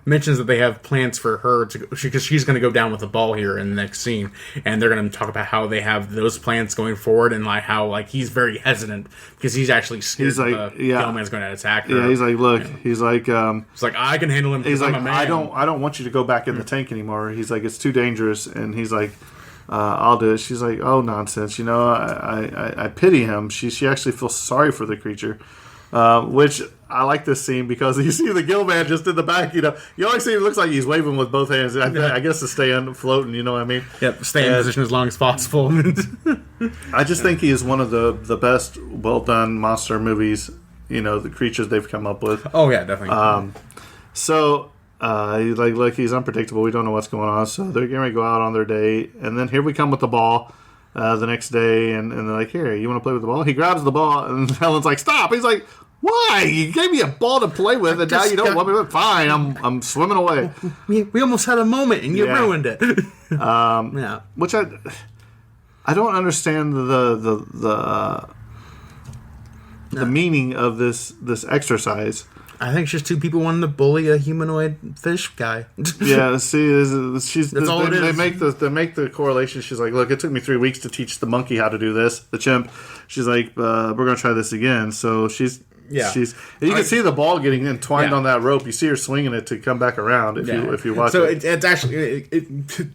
mentions that they have plans for her to because she's going to go down with the ball here in the next scene, and they're going to talk about how they have those plans going forward, and like how like he's very hesitant because he's actually scared. He's like, the Gilman's going to attack her. Yeah, he's like, look, he's like, it's like I can handle him. he's like, I'm a man. I don't want you to go back in the tank anymore. He's like, it's too dangerous, and he's like, I'll do it. She's like, oh, nonsense. You know, I pity him. She actually feels sorry for the creature, which I like this scene because you see the gill man just in the back. You know, you always see it looks like he's waving with both hands. I guess to stay floating. You know what I mean? Yep, stay in position as long as possible. I just think he is one of the best, well done monster movies. You know, the creatures they've come up with. Oh yeah, definitely. So, he's like, look, he's unpredictable. We don't know what's going on. So they're going to go out on their date. And then here we come with the ball the next day. And they're like, here, you want to play with the ball? He grabs the ball. And Helen's like, stop. He's like, why? You gave me a ball to play with. And now you don't want me to. Fine, I'm swimming away. We almost had a moment and you ruined it. Yeah. Which I don't understand the meaning of this exercise. I think it's just two people wanting to bully a humanoid fish guy. Yeah, see, That's all it is. They make the correlation. She's like, look, it took me 3 weeks to teach the monkey how to do this, the chimp. She's like, we're going to try this again. So you can see the ball getting entwined on that rope. You see her swinging it to come back around if you watch so it. it's actually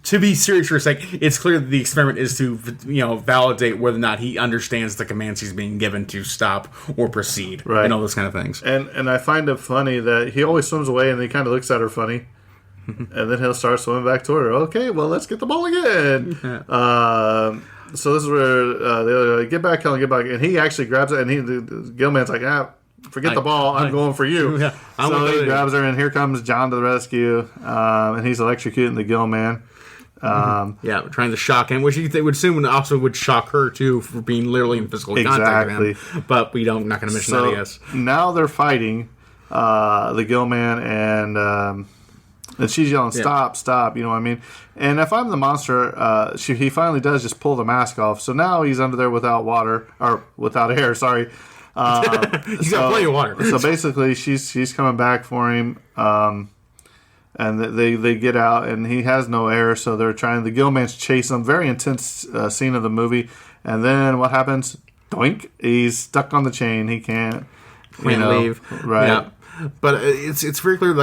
to be serious for a sec. It's clear that the experiment is to validate whether or not he understands the commands he's being given to stop or proceed, Right. and all those kind of things. And I find it funny that he always swims away and he kind of looks at her funny. And then he'll start swimming back toward her. Okay, well, let's get the ball again. So this is where they're like, get back, Helen, get back. And he actually grabs it, and the Gilman's like, forget the ball. I'm going for you. Yeah, so he grabs her, and here comes John to the rescue. And he's electrocuting the Gilman. Trying to shock him, which they would assume also would shock her too for being literally in physical contact with him. But we don't not going to mention that, I guess. Now they're fighting the Gilman, and she's yelling, stop, you know what I mean? And if I'm the monster, he finally does just pull the mask off. So now he's under there without air, sorry. He's got plenty of water. So basically, she's coming back for him, and they get out, and he has no air, so they're trying. The Gilman's chase him. Very intense scene of the movie, and then what happens? Doink! He's stuck on the chain. He can't leave. Right. Yeah. But it's very clear,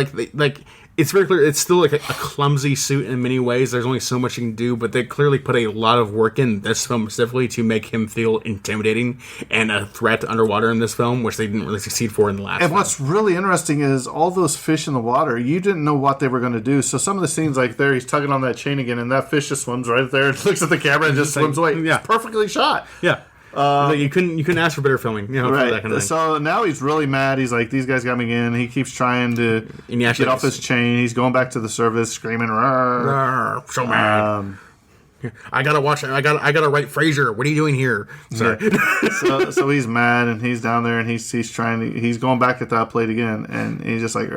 it's very clear. It's still like a clumsy suit in many ways. There's only so much you can do, but they clearly put a lot of work in this film specifically to make him feel intimidating and a threat underwater in this film, which they didn't really succeed for in the last And film. what's really interesting is all those fish in the water, you didn't know what they were going to do. So some of the scenes like there, he's tugging on that chain again, and that fish just swims right there and looks at the camera and just swims away. Yeah. It's perfectly shot. Yeah. You couldn't ask for better filming, for that kind of thing. So now he's really mad. He's like, these guys got me in. He keeps trying to get off his chain. He's going back to the service, screaming, "Rawr." So mad. I gotta watch. I gotta write Frasier. What are you doing here? Sorry. So he's mad and he's down there and he's going back at that plate again and he's just like,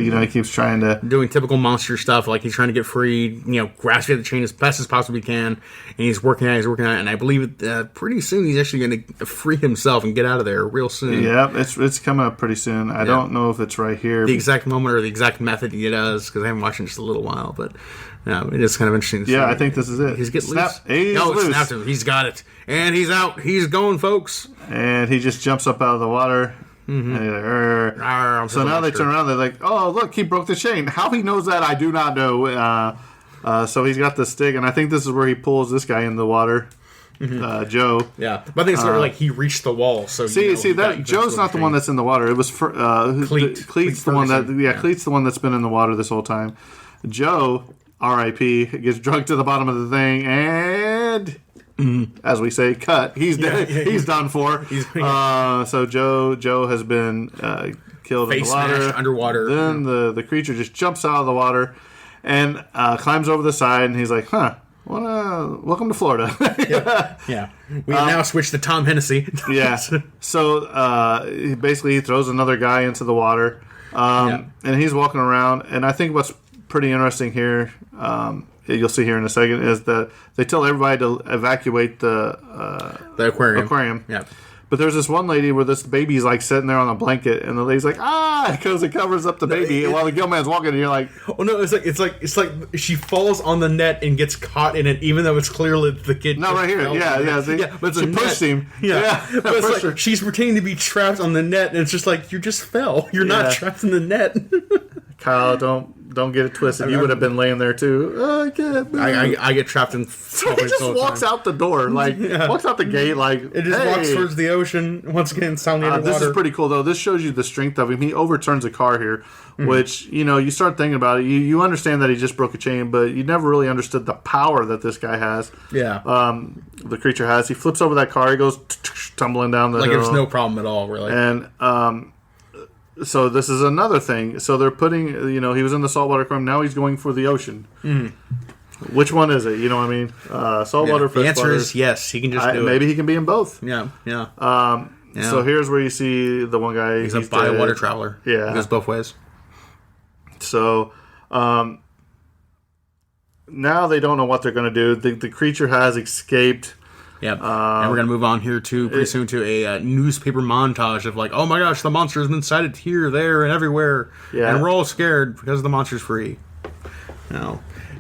he keeps trying to doing typical monster stuff, like he's trying to get free, grasping at the chain as best as possibly can, and he's working at it, and I believe pretty soon he's actually going to free himself and get out of there real soon. Yeah, it's coming up pretty soon. I don't know if it's right here. The exact moment or the exact method he does, because I haven't watched it in just a little while, but it is kind of interesting to see. Yeah, I think this is it. He's getting loose. He's loose. Snapped him. He's got it. And he's out. He's going, folks. And he just jumps up out of the water. Mm-hmm. And like, so now they turn around. They're like, "Oh, look, he broke the chain." How he knows that, I do not know. So he's got the stick, and I think this is where he pulls this guy in the water, Joe. Yeah, but I think it's sort of like he reached the wall. So that Joe's not the one that's in the water. It was Cleet's the one that Cleet's the one that's been in the water this whole time. Joe, R.I.P., gets drugged to the bottom of the thing, and as we say, cut. He's dead. He's done for. So Joe has been killed in the water. Underwater. Then the creature just jumps out of the water and climbs over the side, and he's like, welcome to Florida. Yeah. We now switch to Tom Hennessy. Yeah. So basically he throws another guy into the water, and he's walking around, and I think what's pretty interesting here, you'll see here in a second, is that they tell everybody to evacuate the aquarium. Yeah. But there's this one lady where this baby's like sitting there on a blanket, and the lady's like, because it covers up the baby while the gill man's walking, and you're like, oh no, it's like she falls on the net and gets caught in it, even though it's clearly the kid. No, right here, but she pushed him. Yeah. But it's like she's pretending to be trapped on the net, and it's just like you just fell. You're not trapped in the net. Kyle, don't get it twisted. You would have been laying there too. I can't move. I get trapped in. So he just walks out the door, walks out the gate, it just walks towards the ocean. Once again, sounding underwater. This is pretty cool though. This shows you the strength of him. He overturns a car here, which you start thinking about it. You understand that he just broke a chain, but you never really understood the power that this guy has. Yeah. The creature has. He flips over that car. He goes tumbling down the hill. Like it's no problem at all, really. And so this is another thing. So they're putting, he was in the saltwater aquarium. Now he's going for the ocean. Which one is it? You know what I mean? Saltwater, freshwater. The answer is yes. He can just do it. Maybe he can be in both. Yeah. So here's where you see the one guy. He's a bi-water traveler. Yeah. He goes both ways. So now they don't know what they're going to do. The creature has escaped. Yep. And we're going to move on here pretty soon to a newspaper montage of like, oh my gosh, the monster has been sighted here, there, and everywhere. Yeah. And we're all scared because the monster's free.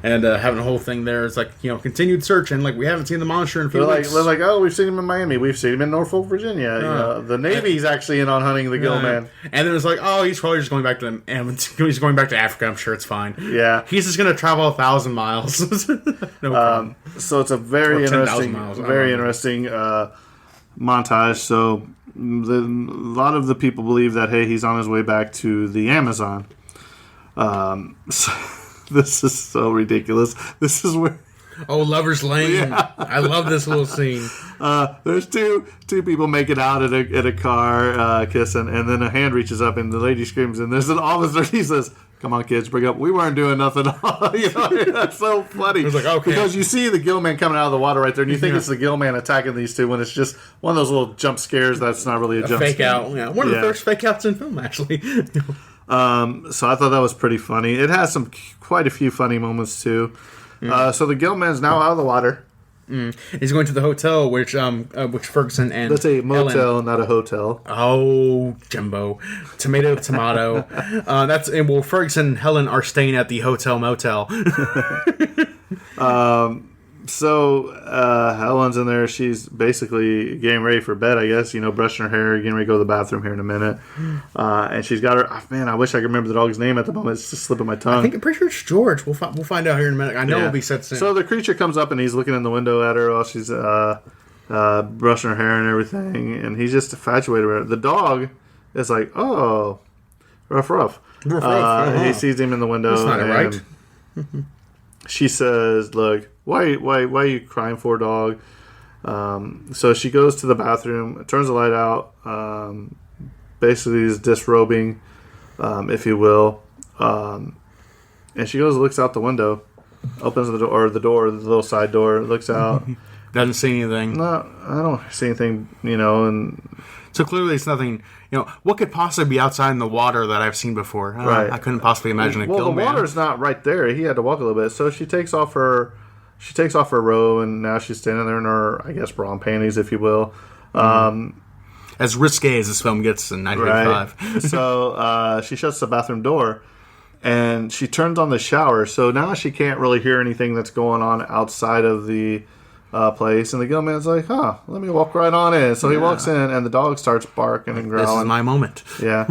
And having a whole thing there, it's like, continued search, and like we haven't seen the monster in a few weeks. They're like, oh, we've seen him in Miami, we've seen him in Norfolk, Virginia. The Navy's actually in on hunting the gill man. And then it's like, oh, he's probably just going back to he's going back to Africa. I'm sure it's fine. Yeah, he's just going to travel 1,000 miles. No problem. So it's a very interesting montage. So a lot of the people believe that he's on his way back to the Amazon. This is so ridiculous. This is where... Oh, Lover's Lane. Yeah. I love this little scene. There's two people making out at a car, kissing, and then a hand reaches up and the lady screams, and there's an officer, he says, come on, kids, bring up. We weren't doing nothing. That's so funny. It was like, okay. Because you see the gill man coming out of the water right there, and you think it's the gill man attacking these two when it's just one of those little jump scares that's not really a jump fake scare. Out. Yeah. One of the first fake outs in film, actually. So I thought that was pretty funny. It has quite a few funny moments too. So the gill man's now out of the water. He's going to the hotel, which Ferguson and that's a motel, Ellen, not a hotel. Oh, Jimbo, tomato. Ferguson and Helen are staying at the hotel motel. So Helen's in there. She's basically getting ready for bed, I guess. Brushing her hair, getting ready to go to the bathroom here in a minute. And she's got her. Man, I wish I could remember the dog's name at the moment. It's just slipping my tongue. I'm pretty sure it's George. We'll find out here in a minute. I know it'll be said soon. So the creature comes up and he's looking in the window at her while she's brushing her hair and everything, and he's just infatuated with her. The dog is like, oh, rough. He sees him in the window. That's not right. She says, look, why are you crying for, dog? So she goes to the bathroom, turns the light out, basically is disrobing, if you will. And she goes and looks out the window. opens the door, the little side door, looks out. Doesn't see anything. No, I don't see anything, and So clearly it's nothing, what could possibly be outside in the water that I've seen before? Right. I couldn't possibly imagine a well, the Gilman. water's not right there. He had to walk a little bit. So she takes off her robe, and now she's standing there in her, I guess, bra and panties, if you will. As risque as this film gets in 1985. Right. So she shuts the bathroom door, and she turns on the shower. So now she can't really hear anything that's going on outside of the place. And the Gilman's like, let me walk right on in. So he walks in, and the dog starts barking and growling. This is my moment. Yeah.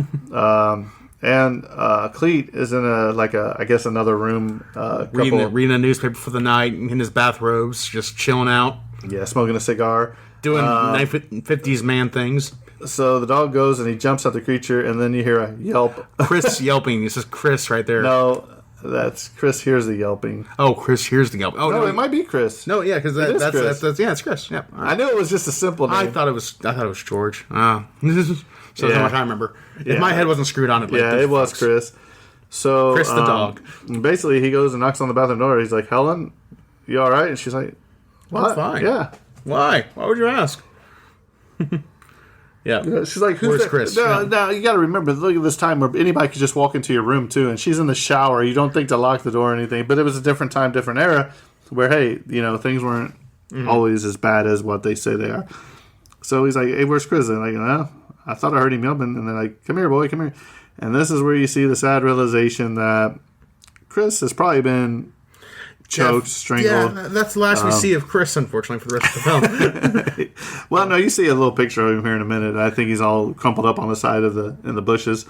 And Cleet is in I guess another room. Reading a newspaper for the night in his bathrobes, just chilling out. Yeah, smoking a cigar. Doing 50s man things. So the dog goes and he jumps at the creature, and then you hear a yelp. Chris yelping. This is Chris right there. No, that's Chris hears the yelping. Oh, Chris hears the yelping. Oh, no, it might be Chris. No, yeah, because that's it's Chris. Yeah, I knew it was just a simple name. I thought it was George. So that's how much I remember. If my head wasn't screwed on it, it was Chris. So Chris the dog. Basically, he goes and knocks on the bathroom door. He's like, "Helen, you all right?" And she's like, "What? I'm fine. Yeah. Why? Why would you ask?" Yeah. She's like, "Where's Chris?" Now you got to remember, look at this time where anybody could just walk into your room too, and she's in the shower. You don't think to lock the door or anything, but it was a different time, different era, where things weren't always as bad as what they say they are. So he's like, "Hey, where's Chris?" And I'm like, I thought I heard him yelping, and they're like, "Come here, boy, come here." And this is where you see the sad realization that Chris has probably been choked, strangled. Yeah, that's the last we see of Chris, unfortunately, for the rest of the film. Well, no, you see a little picture of him here in a minute. I think he's all crumpled up on the side of in the bushes.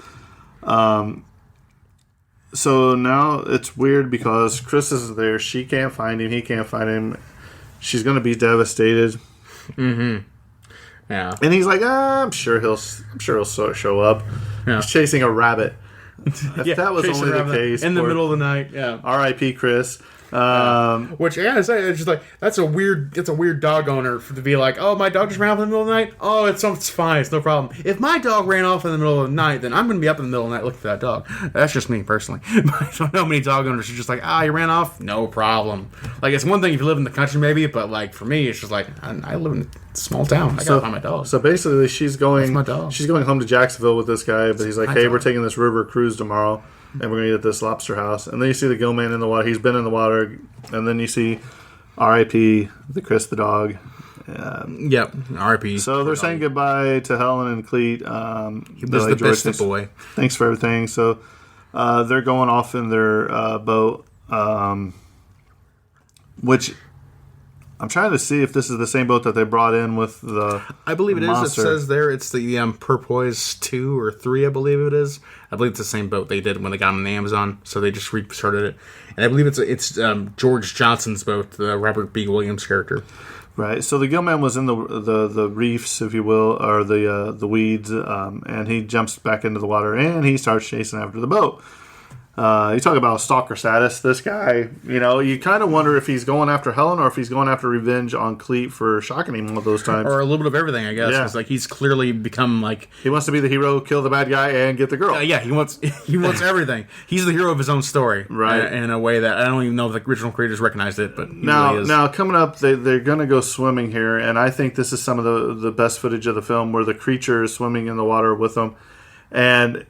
So now it's weird because Chris is there. She can't find him. He can't find him. She's going to be devastated. Mm-hmm. Yeah. And he's like, I'm sure he'll show up. Yeah. He's chasing a rabbit. If that was only the case. In the middle of the night, yeah. R.I.P. Chris. Which, yeah, it's just like, that's a weird dog owner to be like, oh, my dog just ran off in the middle of the night? Oh, it's fine, it's no problem. If my dog ran off in the middle of the night, then I'm going to be up in the middle of the night looking for that dog. That's just me, personally. But I don't know how many dog owners are just like, he ran off? No problem. Like, it's one thing if you live in the country, maybe, but, like, for me, it's just like, I live in a small town. I got to find my dog. So basically, she's going my dog. She's going home to Jacksonville with this guy, but he's like, hey, we're taking this river cruise tomorrow. And we're going to eat at this lobster house. And then you see the Gilman in the water. He's been in the water. And then you see R.I.P. the Chris the dog. Yep, R.I.P. So they're saying goodbye to Helen and Cleet. He was the best boy. Thanks for everything. So they're going off in their boat, which I'm trying to see if this is the same boat that they brought in with the I believe it monster. is. It says there it's the Perpoise 2 or 3, I believe it is. I believe it's the same boat they did when they got them on the Amazon, so they just restarted it. And I believe it's George Johnson's boat, the Robert B. Williams character. Right. So the Gilman was in the reefs, if you will, or the weeds, and he jumps back into the water and he starts chasing after the boat. You talk about stalker status. This guy, you kind of wonder if he's going after Helen or if he's going after revenge on Cleet for shocking him one of those times. Or a little bit of everything, I guess. Yeah. It's like he's clearly become like... He wants to be the hero, kill the bad guy, and get the girl. Yeah, he wants everything. He's the hero of his own story. Right. In a way that I don't even know if the original creators recognized it, but now, really is. Now, coming up, they're going to go swimming here, and I think this is some of the best footage of the film where the creature is swimming in the water with them, and...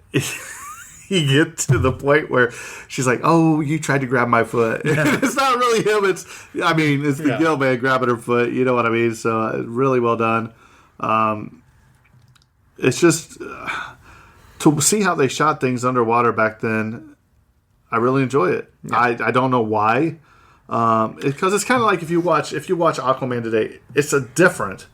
You get to the point where she's like, "Oh, you tried to grab my foot." Yeah. It's not really him. It's the Gilman grabbing her foot. You know what I mean? So really well done. It's just to see how they shot things underwater back then. I really enjoy it. Yeah. I don't know why, because it's kind of like if you watch Aquaman today, it's a different.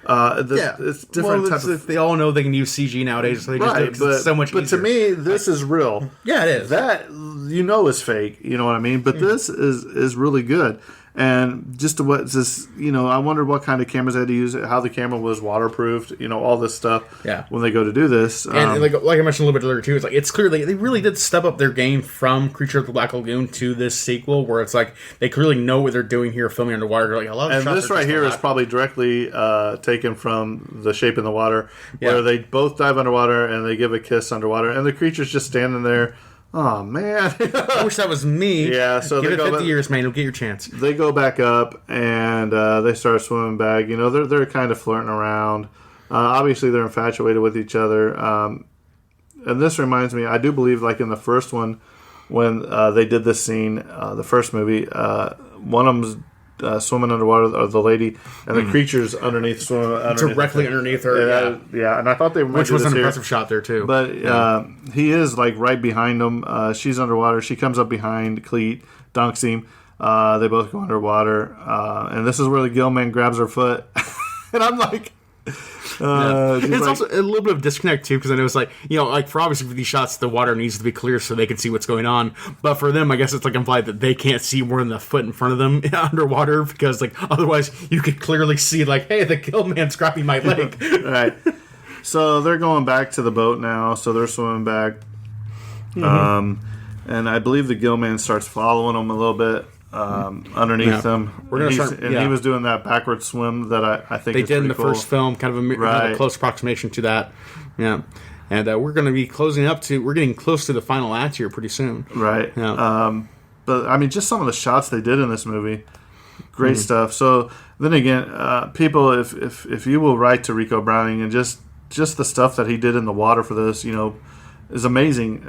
It's different. They all know they can use CG nowadays, so they just do it 'cause it's so much easier. But to me, this is real. Yeah, it is. That is fake. You know what I mean? But this is really good. And just to what this, I wondered what kind of cameras they had to use, how the camera was waterproofed, all this stuff. Yeah. When they go to do this, and like I mentioned a little bit earlier too, it's clearly they really did step up their game from Creature of the Black Lagoon to this sequel, where it's like they clearly know what they're doing here, filming underwater. Like a lot of and this right here is probably directly taken from The Shape in the Water, where they both dive underwater and they give a kiss underwater, and the creature's just standing there. Oh man. I wish that was me. Yeah, so give they it go 50 back- years, man. You'll get your chance. They go back up and they start swimming back. You know, they're kind of flirting around. Obviously, they're infatuated with each other. And this reminds me, I do believe, like in the first one, when they did this scene, the first movie, one of them's swimming underwater, or the lady, and the creature's underneath, swimming underneath Directly underneath her. yeah. And I thought they might Which do was this an here. impressive shot there, too. But he is like right behind him. She's underwater. She comes up behind Cleet, dunks him. They both go underwater. And this is where the gill man grabs her foot. And I'm like... It's like- also a little bit of disconnect too, because I know it's like, you know, like for obviously for these shots the water needs to be clear so they can see what's going on, but for them I guess it's like implied that they can't see more than the foot in front of them underwater, because like otherwise you could clearly see like, hey, the gill man's grabbing my leg. Right. So they're going back to the boat now. So they're swimming back. And I believe the gill man starts following them a little bit underneath them. We're gonna And start- he was doing that backward swim that I think They is did in pretty the cool. first film, kind of a close approximation to that. Yeah. And we're going to be we're getting close to the final act here pretty soon. Right. Yeah. But I mean, just some of the shots they did in this movie, great stuff. So then again, people, if you will write to Rico Browning, and just the stuff that he did in the water for this, you know, is amazing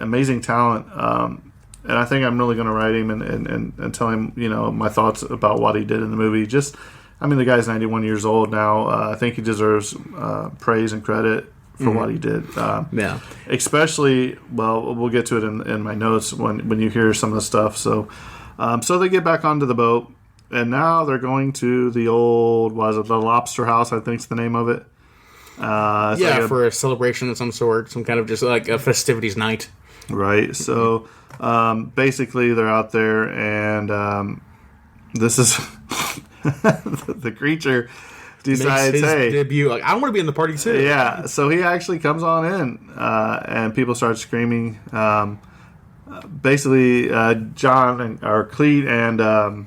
talent. And I think I'm really going to write him and tell him, you know, my thoughts about what he did in the movie. I mean, the guy's 91 years old now. I think he deserves praise and credit for what he did. Yeah. Especially, well, we'll get to it in my notes when you hear some of the stuff. So they get back onto the boat, and now they're going to the old, the Lobster House, I think's the name of it. It's For a celebration of some sort, some kind of just like a festivities night. Right. So basically, they're out there, and this is the creature decides, Makes his hey, debut. Like, I want to be in the party too. yeah. So he actually comes on in, and people start screaming. Basically, John or Cleet and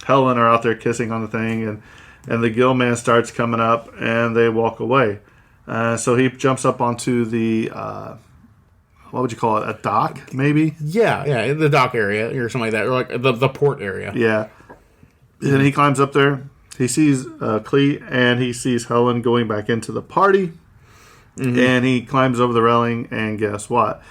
Helen are out there kissing on the thing, and the gill man starts coming up, and they walk away. So he jumps up onto the what would you call it? A dock, maybe? Yeah, the dock area or something like that, or like the port area. Yeah. And he climbs up there. He sees Cleet, and he sees Helen going back into the party. Mm-hmm. And he climbs over the railing, and guess what?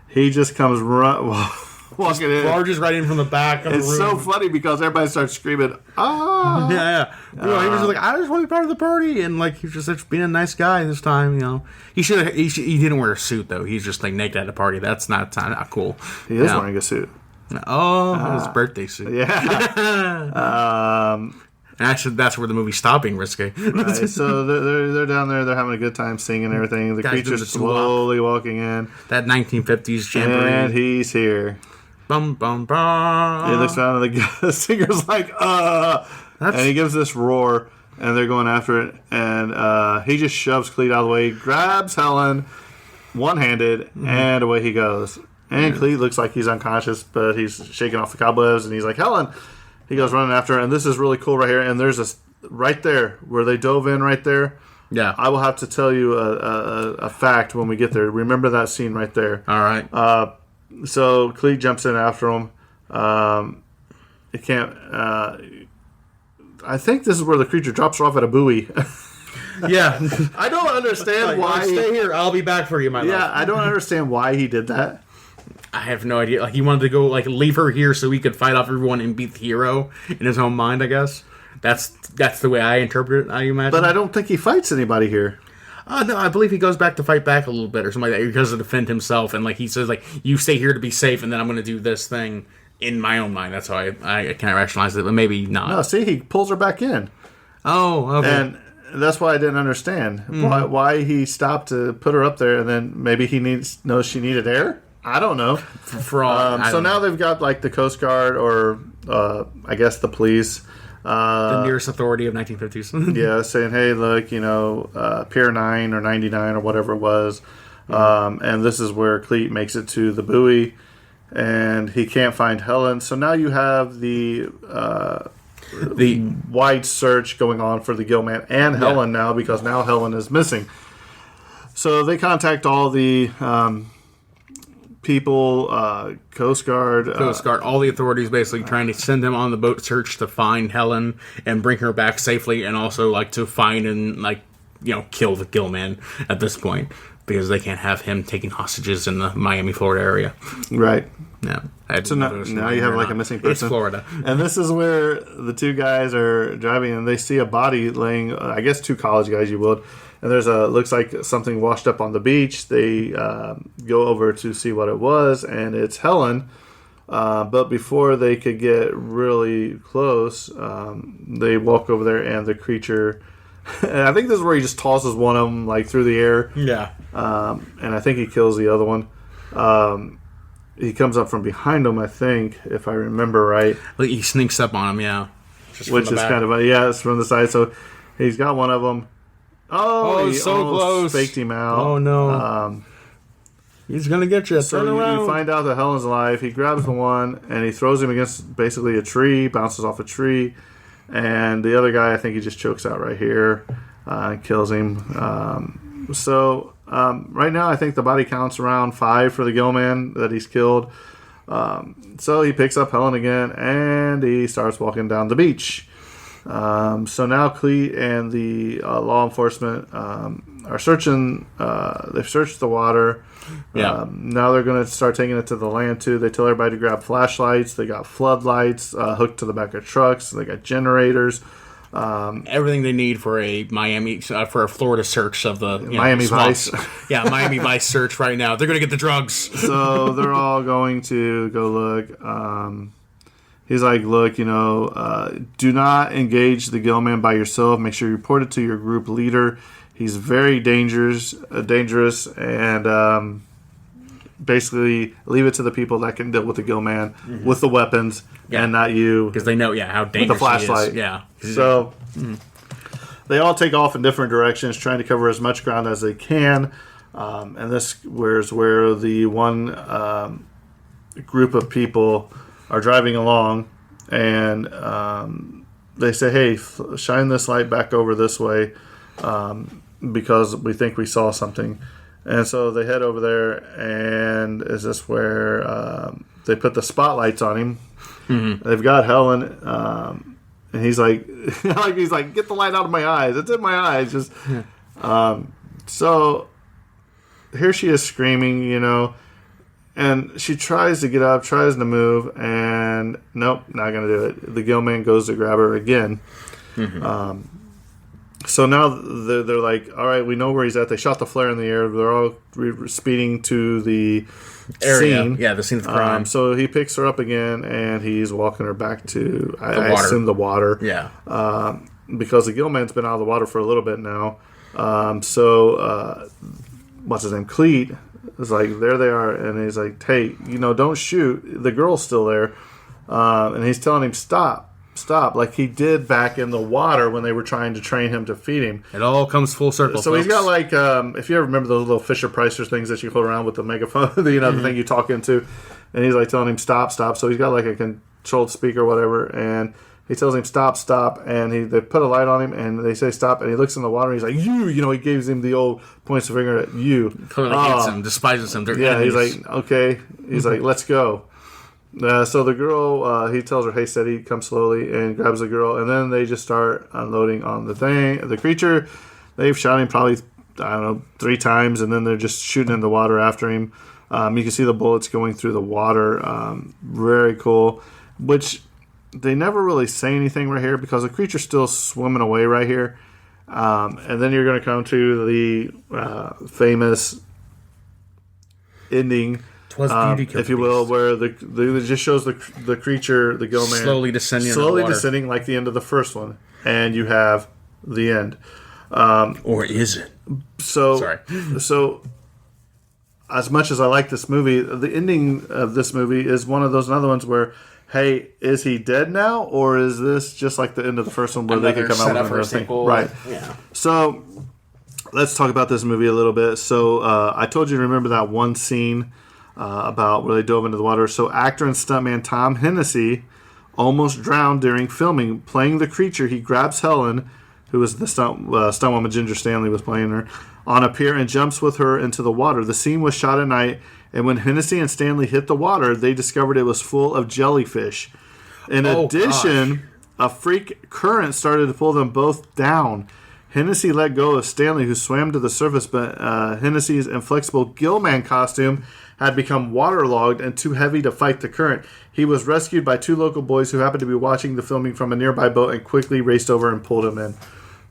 He just comes walking in. Barges right in from the back of the room. It's so funny because everybody starts screaming, "Ah!" Yeah. You know, he was just like, I just want to be part of the party, and like he was just being a nice guy this time. You know, he didn't wear a suit though. He's just like naked at a party. That's not cool. He is wearing a suit. Oh, his birthday suit. Yeah. And actually, that's where the movie stopped being risque. Right, so they're down there. They're having a good time singing and everything. The Guys doing creature's the doo-wop. slowly walking in, That 1950s jamboree. and he's here. Bum bum bum. He looks around, and the singer's like, and he gives this roar, and they're going after it, and he just shoves Cleet out of the way, grabs Helen, one-handed, and away he goes. And Cleet looks like he's unconscious, but he's shaking off the cobwebs, and he's like, Helen! He goes running after her, and this is really cool right here, and there's this, right there, where they dove in right there. Yeah. I will have to tell you a fact when we get there. Remember that scene right there. All right. So Cleet jumps in after him. It can't. I think this is where the creature drops her off at a buoy. Yeah. I don't understand why. Stay here. I'll be back for you, my love. Yeah, I don't understand why he did that. I have no idea. Like he wanted to go, like leave her here so he could fight off everyone and beat the hero in his own mind. I guess that's the way I interpret it. I imagine. But I don't think he fights anybody here. No, I believe he goes back to fight back a little bit or something like that. He goes to defend himself, and like he says, like you stay here to be safe, and then I'm going to do this thing in my own mind. That's how I can't rationalize it, but maybe not. No, see, he pulls her back in, Oh, okay. and that's why I didn't understand why he stopped to put her up there, and then maybe he knows she needed air. I don't know. For all, So now they've got like the Coast Guard or I guess the police. the nearest authority of 1950s. Yeah, saying, hey, look, you know, Pier 9 or 99 or whatever it was. And this is where Cleet makes it to the buoy, and he can't find Helen. So now you have the wide search going on for the Gillman and Helen now, because now Helen is missing. So they contact all the people, Coast Guard, all the authorities basically trying to send them on the boat search to find Helen and bring her back safely, and also like to find and kill the Gillman at this point because they can't have him taking hostages in the Miami, Florida area. Right. No. So now you have like a missing person. It's Florida. And this is where the two guys are driving and they see a body laying, I guess 2 college guys you would. And there's looks like something washed up on the beach. They go over to see what it was, and it's Helen. But before they could get really close, they walk over there, and the creature. And I think this is where he just tosses one of them like through the air. Yeah. And I think he kills the other one. He comes up from behind him, I think, if I remember right. He sneaks up on him, yeah. Which is kind of it's from the side. So he's got one of them. Oh, he so close. Faked him out. Oh, no. He's going to get you. So you find out that Helen's alive. He grabs the one, and he throws him against basically a tree, bounces off a tree. And the other guy, I think he just chokes out right here and kills him. Right now, I think the body count's around 5 for the Gillman that he's killed. So he picks up Helen again, and he starts walking down the beach. So now Cleet and the law enforcement are searching. They've searched the water. Yeah. Now they're going to start taking it to the land too. They tell everybody to grab flashlights. They got floodlights hooked to the back of trucks. They got generators. Everything they need for a for a Florida search of the Miami Vice. Miami Vice search right now. They're going to get the drugs. So they're all going to go look. He's like, look, do not engage the Gillman by yourself. Make sure you report it to your group leader. He's very dangerous, and basically leave it to the people that can deal with the Gillman with the weapons, and not you. Because they know, how dangerous with the flashlight. He is. Yeah. So they all take off in different directions, trying to cover as much ground as they can. And this is where the one group of people are driving along, and they say, hey, shine this light back over this way because we think we saw something. And so they head over there, and is this where they put the spotlights on him? Mm-hmm. They've got Helen, and he's like, get the light out of my eyes. It's in my eyes. Just so here she is screaming, and she tries to get up, tries to move, and nope, not going to do it. The Gillman goes to grab her again. Mm-hmm. So now they're like, all right, we know where he's at. They shot the flare in the air. They're all speeding to the area. Scene. Yeah, the scene of the crime. So he picks her up again, and he's walking her back to, I assume, the water. Yeah. Because the Gillman's been out of the water for a little bit now. What's his name? Cleet is like, there they are, and he's like, hey, don't shoot. The girl's still there. And he's telling him, stop, like he did back in the water when they were trying to train him to feed him. It all comes full circle, So folks. he's got like, if you ever remember those little Fisher-Pricer things that you hold around with the megaphone, the thing you talk into, and he's like telling him, stop. So he's got like a controlled speaker or whatever, and he tells him, stop, and they put a light on him, and they say stop, and he looks in the water, and he's like, he gives him the old points the finger at you. Clearly hates him, despises him. He's like, okay. He's like, let's go. So the girl, he tells her, hey, steady, come slowly, and grabs the girl, and then they just start unloading on the creature. They've shot him probably, 3 times, and then they're just shooting in the water after him. You can see the bullets going through the water. Very cool. Which they never really say anything right here because the creature's still swimming away right here. And then you're going to come to the famous ending, if you will, where it just shows the creature, the Gillman, slowly descending like the end of the first one, and you have the end. Or is it? So as much as I like this movie, the ending of this movie is one of those other ones where, hey, is he dead now, or is this just like the end of the first one where they can come out with another thing? Right. Yeah. So let's talk about this movie a little bit. So I told you to remember that one scene about where they dove into the water. So actor and stuntman Tom Hennessy almost drowned during filming. Playing the creature, he grabs Helen, who was the stunt woman Ginger Stanley was playing her, on a pier and jumps with her into the water. The scene was shot at night, and when Hennessy and Stanley hit the water, they discovered it was full of jellyfish. In addition, a freak current started to pull them both down. Hennessy let go of Stanley, who swam to the surface, but Hennessy's inflexible Gillman costume had become waterlogged and too heavy to fight the current. He was rescued by 2 local boys who happened to be watching the filming from a nearby boat and quickly raced over and pulled him in.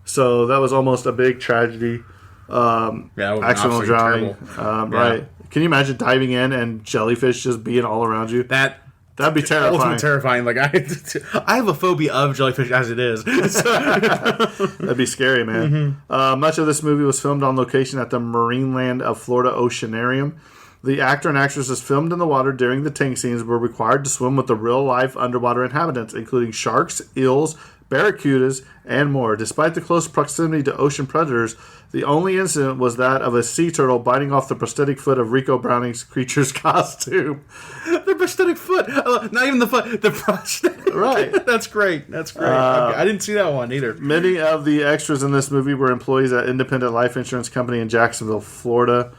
So that was almost a big tragedy. Accidental drowning. Right. Can you imagine diving in and jellyfish just being all around you? That'd be terrifying. Terrifying. Like I have a phobia of jellyfish as it is. That'd be scary, man. Much of this movie was filmed on location at the Marineland of Florida Oceanarium. The actor and actresses filmed in the water during the tank scenes were required to swim with the real-life underwater inhabitants, including sharks, eels, barracudas, and more. Despite the close proximity to ocean predators, the only incident was that of a sea turtle biting off the prosthetic foot of Rico Browning's creature's costume. The prosthetic foot. Not even the foot. The prosthetic. Right. That's great. I didn't see that one either. Many of the extras in this movie were employees at Independent Life Insurance Company in Jacksonville, Florida.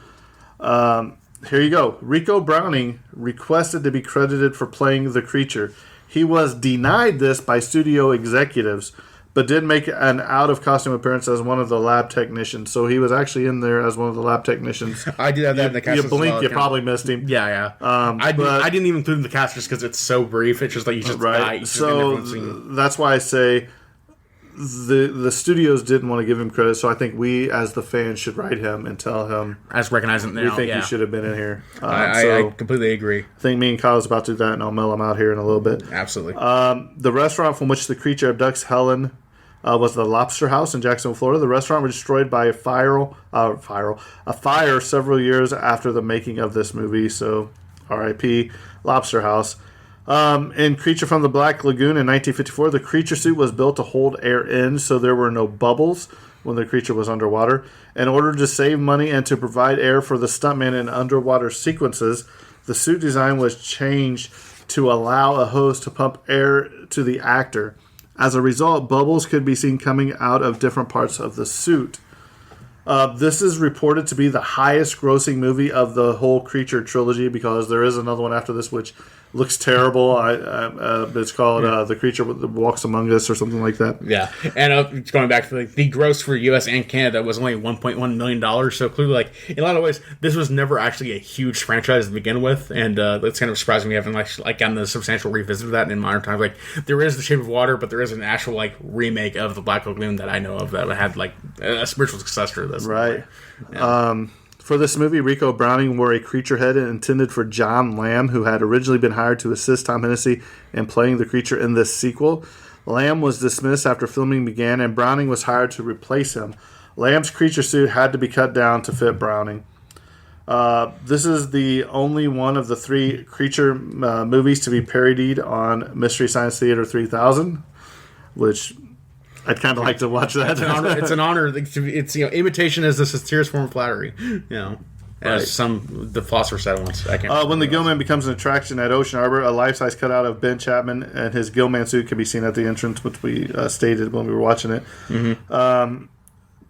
Here you go. Rico Browning requested to be credited for playing the creature. He was denied this by studio executives, but did make an out-of-costume appearance as one of the lab technicians. So he was actually in there as one of the lab technicians. I did have that in the cast. You blink, you probably missed him. Yeah. I didn't even include in the cast just because it's so brief. It's just like you just right. So that's why I say the studios didn't want to give him credit. So I think we, as the fans, should write him and tell him. As recognizing now, we think he should have been in here. I completely agree. I think me and Kyle's about to do that, and I'll mail him out here in a little bit. Absolutely. The restaurant from which the creature abducts Helen was the Lobster House in Jacksonville, Florida. The restaurant was destroyed by a fire several years after the making of this movie. So, R.I.P. Lobster House. In Creature from the Black Lagoon in 1954, the creature suit was built to hold air in, so there were no bubbles when the creature was underwater. In order to save money and to provide air for the stuntman in underwater sequences, the suit design was changed to allow a hose to pump air to the actor. As a result, bubbles could be seen coming out of different parts of the suit. This is reported to be the highest grossing movie of the whole Creature trilogy, because there is another one after this which looks terrible. It's called The Creature That Walks Among Us or something like that. Yeah, and going back to the gross for U.S. and Canada was only $1.1 million. So clearly, like in a lot of ways, this was never actually a huge franchise to begin with, and it's kind of surprising we haven't like gotten the substantial revisit of that in modern times. Like there is The Shape of Water, but there is an actual like remake of The Black Lagoon that I know of that had like a spiritual successor to this. Right. Yeah. For this movie, Rico Browning wore a creature head intended for John Lamb, who had originally been hired to assist Tom Hennessy in playing the creature in this sequel. Lamb was dismissed after filming began, and Browning was hired to replace him. Lamb's creature suit had to be cut down to fit Browning. This is the only one of the 3 creature movies to be parodied on Mystery Science Theater 3000, which I'd kind of like to watch that. It's an honor. It's imitation is the sincerest form of flattery. As the philosopher said once. When the Gillman becomes an attraction at Ocean Harbor, a life-size cutout of Ben Chapman and his Gillman suit can be seen at the entrance, which we stated when we were watching it. Mm-hmm.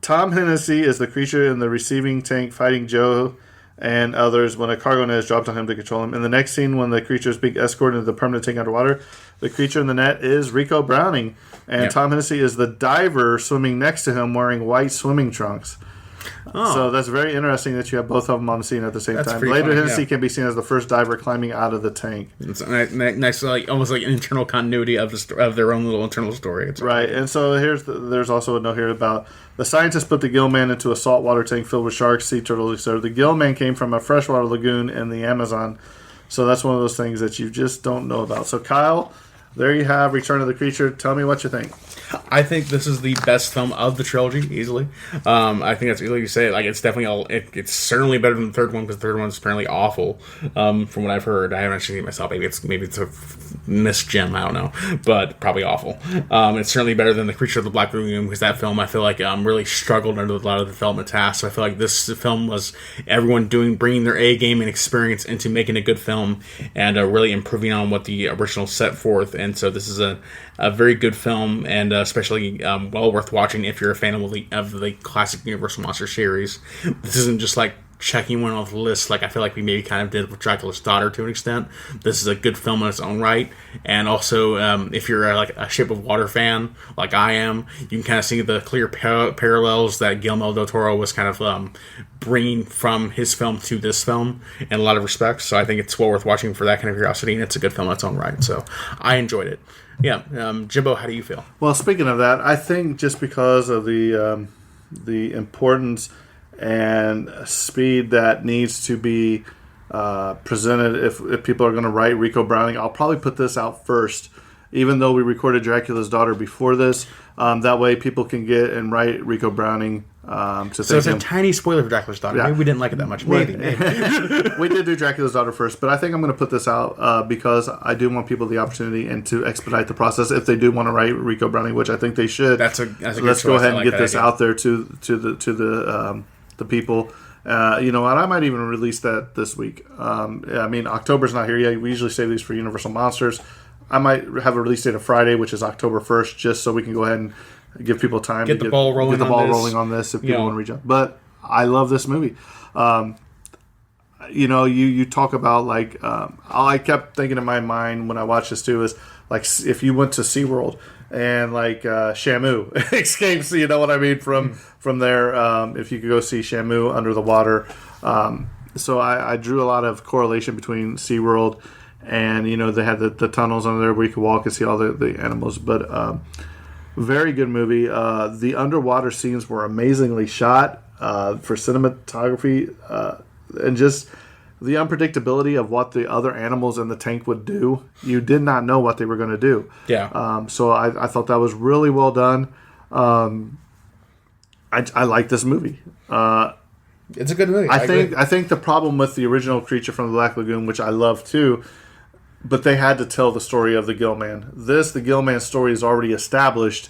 Tom Hennessy is the creature in the receiving tank fighting Joe and others when a cargo net is dropped on him to control him. In the next scene, when the creature is being escorted into the permanent tank underwater, the creature in the net is Rico Browning, and Tom Hennessy is the diver swimming next to him wearing white swimming trunks. Oh. So that's very interesting that you have both of them on the scene at the same time. Later, Hennessy can be seen as the first diver climbing out of the tank. It's nice, like almost like an internal continuity of their own little internal story. It's right, and so there's also a note here about the scientists put the Gillman into a saltwater tank filled with sharks, sea turtles, etc. The Gillman came from a freshwater lagoon in the Amazon, so that's one of those things that you just don't know about. So Kyle, there you have Return of the Creature. Tell me what you think. I think this is the best film of the trilogy, easily. I think that's like you say. Like it's definitely it's certainly better than the third one, because the third one is apparently awful. From what I've heard, I haven't actually seen it myself. Maybe it's a miss Jim. I don't know, but probably awful. It's certainly better than The Creature of the Black Lagoon, because that film I feel like really struggled under a lot of the development tasks. So I feel like this film was everyone bringing their A game and experience into making a good film, and really improving on what the original set forth. And so this is a very good film, and especially well worth watching if you're a fan of the classic Universal Monster series. This isn't just like checking one off the list like I feel like we maybe kind of did with Dracula's Daughter to an extent. This is a good film in its own right, and also if you're like a Shape of Water fan like I am, you can kind of see the clear parallels that Guillermo del Toro was kind of bringing from his film to this film in a lot of respects. So I think it's well worth watching for that kind of curiosity, and it's a good film in its own right. So I enjoyed it. Yeah, Jimbo, how do you feel? Well, speaking of that, I think just because of the importance and speed that needs to be presented, if people are going to write Rico Browning, I'll probably put this out first, even though we recorded Dracula's Daughter before this. That way people can get and write Rico Browning. So it's a tiny spoiler for Dracula's Daughter. Yeah. Maybe we didn't like it that much. Maybe. We did do Dracula's Daughter first, but I think I'm going to put this out because I do want people the opportunity and to expedite the process if they do want to write Rico Browning, which I think they should. That's a good Let's go ahead and get this idea out there to the people. And I might even release that this week. I mean, October's not here yet. We usually save these for Universal Monsters. I might have a release date of Friday, which is October 1st, just so we can go ahead and give people time to get the ball rolling on this if people want to reach out. But I love this movie. You talk about like all I kept thinking in my mind when I watched this too is like if you went to SeaWorld and like Shamu escapes, you know what I mean, from there. If you could go see Shamu under the water. So I drew a lot of correlation between SeaWorld and, they had the tunnels under there where you could walk and see all the animals. But very good movie. The underwater scenes were amazingly shot for cinematography, and just the unpredictability of what the other animals in the tank would do. You did not know what they were going to do. Yeah. So I thought that was really well done. I like this movie. It's a good movie. I think the problem with the original Creature from the Black Lagoon, which I love too, but they had to tell the story of the Gill-Man. The Gill-Man story is already established,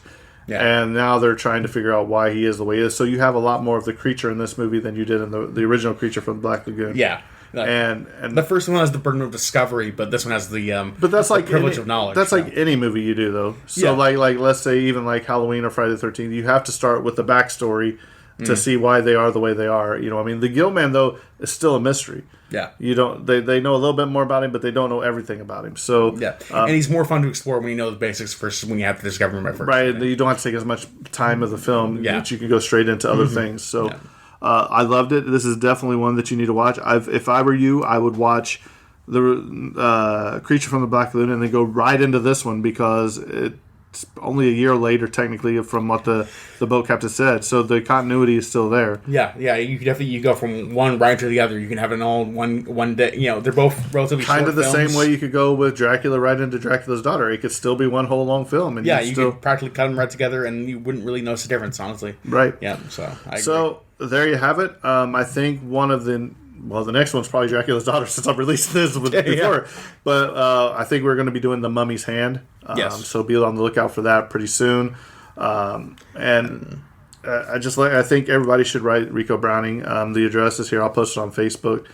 and now they're trying to figure out why he is the way he is. So you have a lot more of the creature in this movie than you did in the original Creature from the Black Lagoon. Yeah. And the first one has the burden of discovery, but this one has the but that's like privilege of knowledge. That's like any movie you do, though. So like let's say even like Halloween or Friday the 13th, you have to start with the backstory to see why they are the way they are. The Gill-Man though is still a mystery. Yeah, you don't. They know a little bit more about him, but they don't know everything about him. So and he's more fun to explore when you know the basics versus when you have to discover him at first. Right, you don't have to take as much time of the film. That you can go straight into other things. So I loved it. This is definitely one that you need to watch. If I were you, I would watch the Creature from the Black Lagoon and then go right into this one because it's only a year later, technically, from what the boat captain said. So the continuity is still there. Yeah. You can definitely go from one right to the other. You can have it all one day. They're both relatively kind short of the films. same way you could go with Dracula right into Dracula's Daughter. It could still be one whole long film. And you could practically cut them right together, and you wouldn't really notice the difference, honestly. Right. Yeah. So I agree. So there you have it. I think one of the next one's probably Dracula's Daughter since I'm releasing this before. But I think we're going to be doing The Mummy's Hand. Yes. So be on the lookout for that pretty soon. And I think everybody should write Rico Browning. The address is here. I'll post it on Facebook.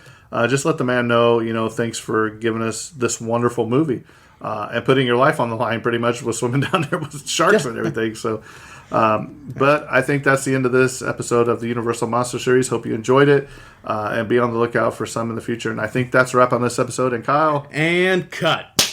Just let the man know, thanks for giving us this wonderful movie and putting your life on the line pretty much with swimming down there with sharks and everything. So, but I think that's the end of this episode of the Universal Monster Series. Hope you enjoyed it and be on the lookout for some in the future. And I think that's a wrap on this episode. And Kyle. And cut.